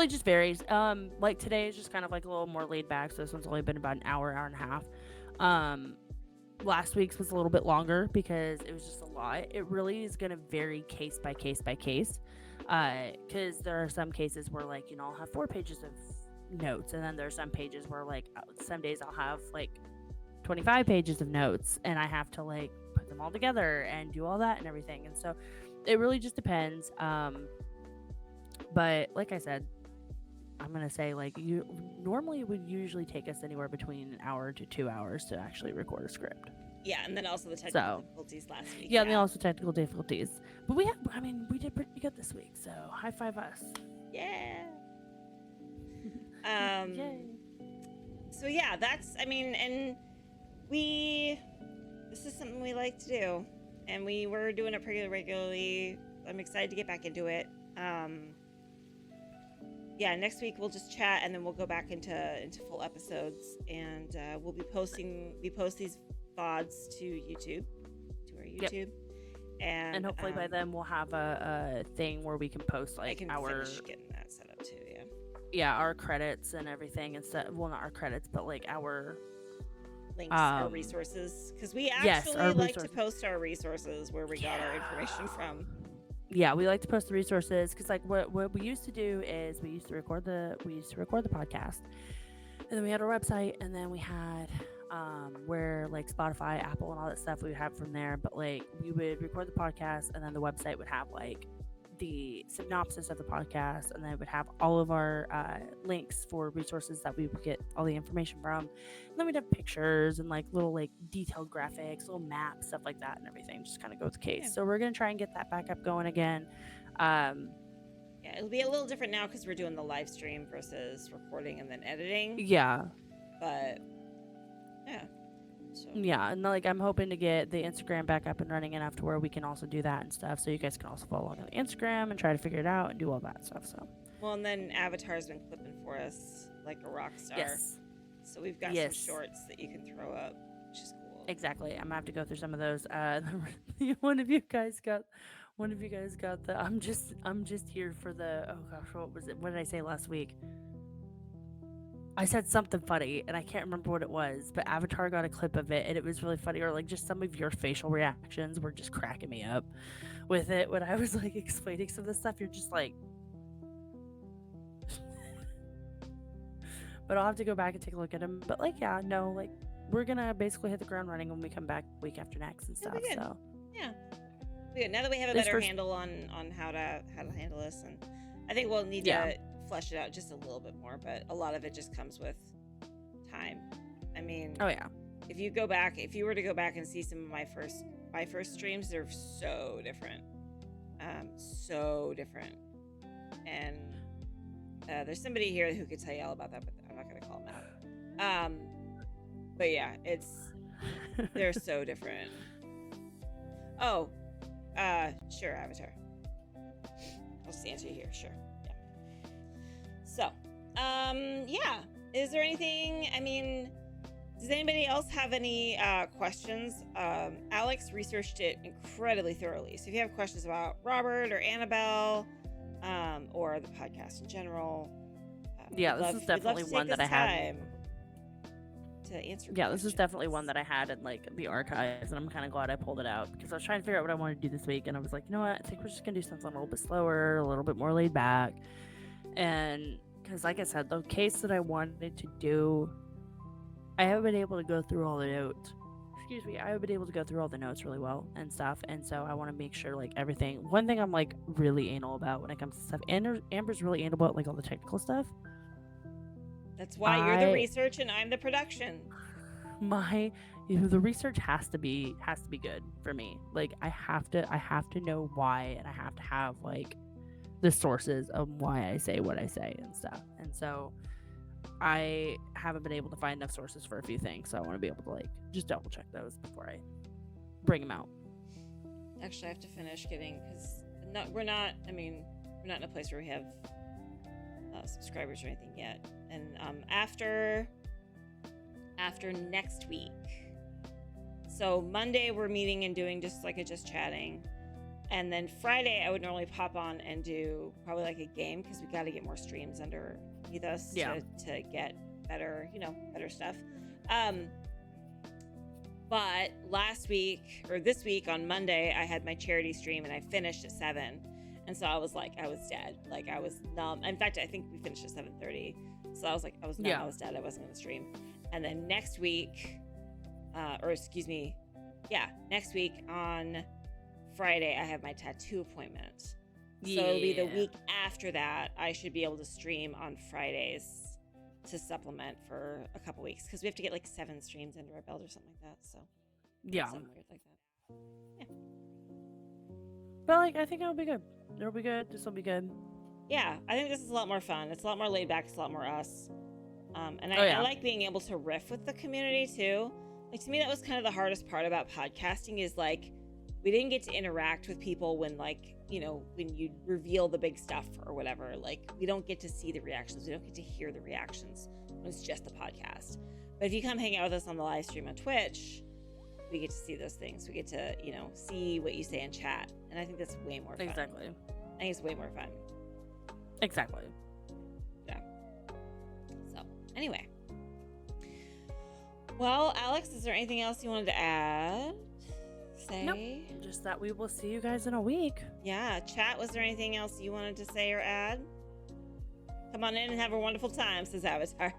just varies. Today is just kind of a little more laid back, so this one's only been about an hour and a half. Last week's was a little bit longer because it was just a lot. It really is going to vary case by case by case, because there are some cases where I'll have 4 pages of notes, and then there are some pages where some days I'll have 25 pages of notes, and I have to put them all together and do all that and everything. And so it really just depends. But like I said, I'm gonna say normally it would usually take us anywhere between an hour to 2 hours to actually record a script. Yeah, and then also the technical difficulties last week. Yeah, and then also technical difficulties. But we did pretty good this week, so high five us. Yeah. Yay. So yeah, this is something we like to do, and we were doing it pretty regularly. I'm excited to get back into it. Yeah, next week we'll just chat, and then we'll go back into full episodes, and we post these VODs to our YouTube, And hopefully by then we'll have a thing where we can post like I can finish getting that set up too. Our credits and everything instead. Well, not our credits, but like our links, our resources, because we actually like to post our resources where we got our information from. Yeah, we like to post the resources because like what we used to do is we used to record the podcast, and then we had our website, and then we had where like Spotify, Apple, and all that stuff we would have from there. But like we would record the podcast, and then the website would have like the synopsis of the podcast, and then it would have all of our links for resources that we would get all the information from. And then we'd have pictures and like little like detailed graphics, little maps, stuff like that, and everything. Just kind of go with the case. Yeah. So we're gonna try and get that back up going again. Yeah, it'll be a little different now because we're doing the live stream versus recording and then editing. Yeah, but yeah. So. Yeah, and like I'm hoping to get the Instagram back up and running enough to where we can also do that and stuff. So you guys can also follow along on Instagram and try to figure it out and do all that stuff. So. Well, and then Avatar's been clipping for us like a rock star. Yes. So we've got some shorts that you can throw up, which is cool. Exactly. I'm gonna have to go through some of those. One of you guys got the. I'm just here for the. Oh gosh, what was it? What did I say last week? I said something funny, and I can't remember what it was, but Avatar got a clip of it, and it was really funny. Or like just some of your facial reactions were just cracking me up with it when I was like explaining some of the stuff. You're just like, but I'll have to go back and take a look at them. But like, yeah, no, like we're gonna basically hit the ground running when we come back week after next and stuff. So yeah, good. Now that we have a better handle on how to handle this, and I think we'll need to flesh it out just a little bit more, but a lot of it just comes with time. I mean, if you were to go back and see some of my first streams, they're so different, and there's somebody here who could tell you all about that, but I'm not gonna call them out. But yeah, they're so different. Oh, sure, Avatar, I'll just answer you here. Sure. So, yeah. Is there anything, I mean, does anybody else have any questions? Alex researched it incredibly thoroughly. So if you have questions about Robert or Annabelle, or the podcast in general, this is definitely one that I had to answer. Yeah, this is definitely one that I had in like the archives, and I'm kind of glad I pulled it out because I was trying to figure out what I wanted to do this week, and I was like, you know what, I think we're just gonna do something a little bit slower, a little bit more laid back. And because like I said, the case that I wanted to do, I haven't been able to go through all the notes. I haven't been able to go through all the notes really well and stuff. And so I want to make sure like everything. One thing I'm like really anal about when it comes to stuff. Amber's really anal about like all the technical stuff. That's why you're the research and I'm the production. The research has to be good for me. Like I have to know why, and I have to have like the sources of why I say what I say and stuff. And so I haven't been able to find enough sources for a few things, so I want to be able to like just double check those before I bring them out. Actually, I have to finish getting, because we're not in a place where we have subscribers or anything yet. And after next week, so Monday we're meeting and doing just chatting. And then Friday, I would normally pop on and do probably like a game because we got to get more streams underneath us to get better, better stuff. But this week on Monday, I had my charity stream and I finished at 7. And so I was dead. Like I was numb. In fact, I think we finished at 7:30. So I was I was numb. I was dead. I wasn't going to stream. And then next week on Friday, I have my tattoo appointment. So it'll be the week after that, I should be able to stream on Fridays to supplement for a couple weeks because we have to get like 7 streams under our belt or something like that. So something weird like that. Yeah. But like, I think it'll be good. It'll be good. This will be good. Yeah, I think this is a lot more fun. It's a lot more laid back. It's a lot more us. I like being able to riff with the community too. Like to me, that was kind of the hardest part about podcasting is like, we didn't get to interact with people when when you reveal the big stuff or whatever. Like we don't get to see the reactions. We don't get to hear the reactions when it's just the podcast. But if you come hang out with us on the live stream on Twitch, we get to see those things. We get to, see what you say in chat. And I think that's way more fun. Exactly. I think it's way more fun. Exactly. Yeah. So, anyway. Well, Alex, is there anything else you wanted to add? Say? Nope. Just that we will see you guys in a week. Yeah. Chat, was there anything else you wanted to say or add? Come on in and have a wonderful time, says Avatar.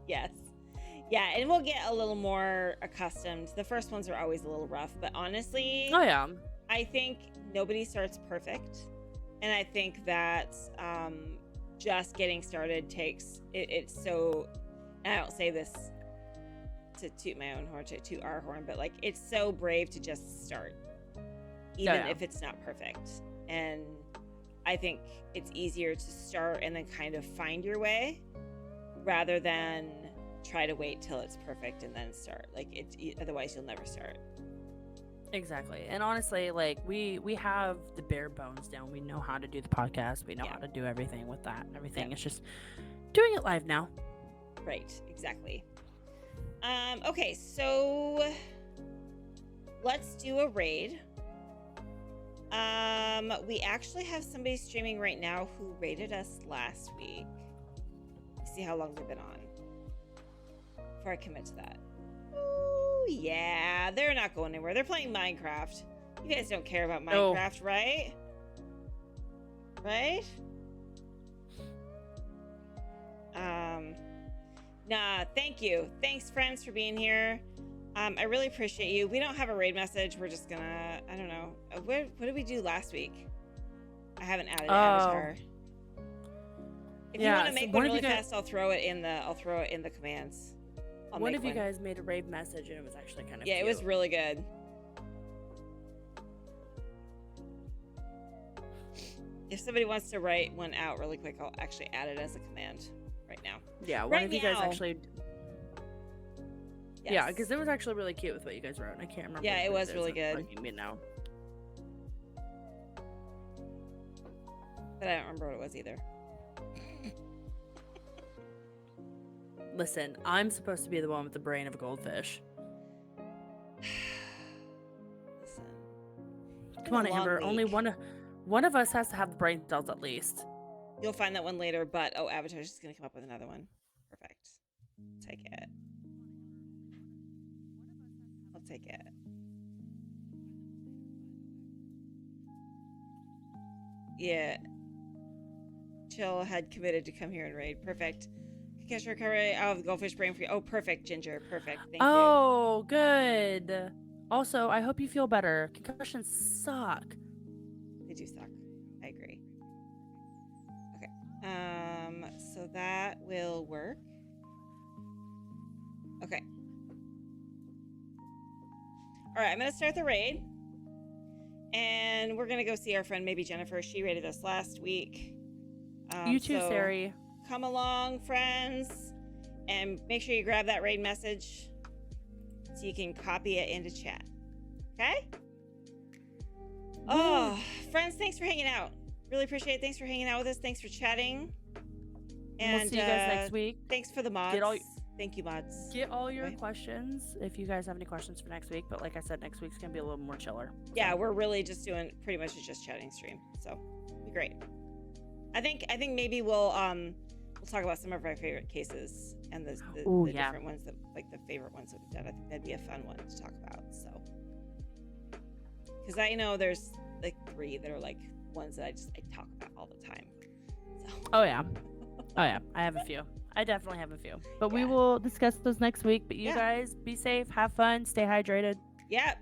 Yes. Yeah, and we'll get a little more accustomed. The first ones are always a little rough, but honestly, oh yeah, I think nobody starts perfect. And I think that just getting started takes, it's so, and I don't say this to toot my own horn, to toot our horn, but like, it's so brave to just start, even if it's not perfect. And I think it's easier to start and then kind of find your way rather than try to wait till it's perfect and then start. Like, otherwise you'll never start. Exactly. And honestly, like, we have the bare bones down. We know how to do the podcast. We know how to do everything with that and everything. Yeah. It's just doing it live now. Right. Exactly. Okay, so let's do a raid. We actually have somebody streaming right now who raided us last week. See how long they've been on before I commit to that. Ooh, yeah, they're not going anywhere. They're playing Minecraft. You guys don't care about Minecraft, right? Right? Nah, thank you. Thanks, friends, for being here. I really appreciate you. We don't have a raid message. We're just gonna, I don't know. What did we do last week? I haven't added Avatar. If you want to make one really fast, I'll throw it in the commands. One of you guys made a raid message, and it was actually kind of cute. It was really good. If somebody wants to write one out really quick, I'll actually add it as a command right now. Yeah, one of you guys actually. Yes. Yeah, because it was actually really cute with what you guys wrote. I can't remember. Yeah, it was really good. Now. But I don't remember what it was either. Listen, I'm supposed to be the one with the brain of a goldfish. Listen. Come on, Amber. Only one of us has to have the brain cells at least. You'll find that one later, but Avatar's just gonna come up with another one. Perfect. Take it. I'll take it. Yeah. Chill had committed to come here and raid. Perfect. Concussion recovery out of the goldfish brain for you. Oh, perfect, Ginger. Perfect. Thank you. Oh, good. Also, I hope you feel better. Concussions suck. They do suck. I agree. Okay. So that will work. Okay. All right, I'm gonna start the raid, and we're gonna go see our friend, maybe Jennifer. She raided us last week. You too, Sari. Come along, friends, and make sure you grab that raid message so you can copy it into chat. Okay? Oh, friends, thanks for hanging out. Really appreciate it. Thanks for hanging out with us. Thanks for chatting. And we'll see you guys next week. Thanks for the mods. Thank you, mods. Get all your questions if you guys have any questions for next week. But like I said, next week's gonna be a little more chiller. Yeah, we're really just doing pretty much a just chatting stream. So it'll be great. I think maybe we'll talk about some of our favorite cases and the different ones that, like, the favorite ones that we've done. I think that'd be a fun one to talk about. So, because I know there's like 3 that are like ones that I talk about all the time. So. Oh yeah, I have a few. I definitely have a few, but we will discuss those next week. But you guys be safe, have fun, stay hydrated. Yep.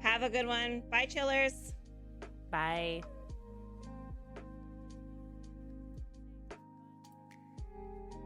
Have a good one. Bye, chillers. Bye.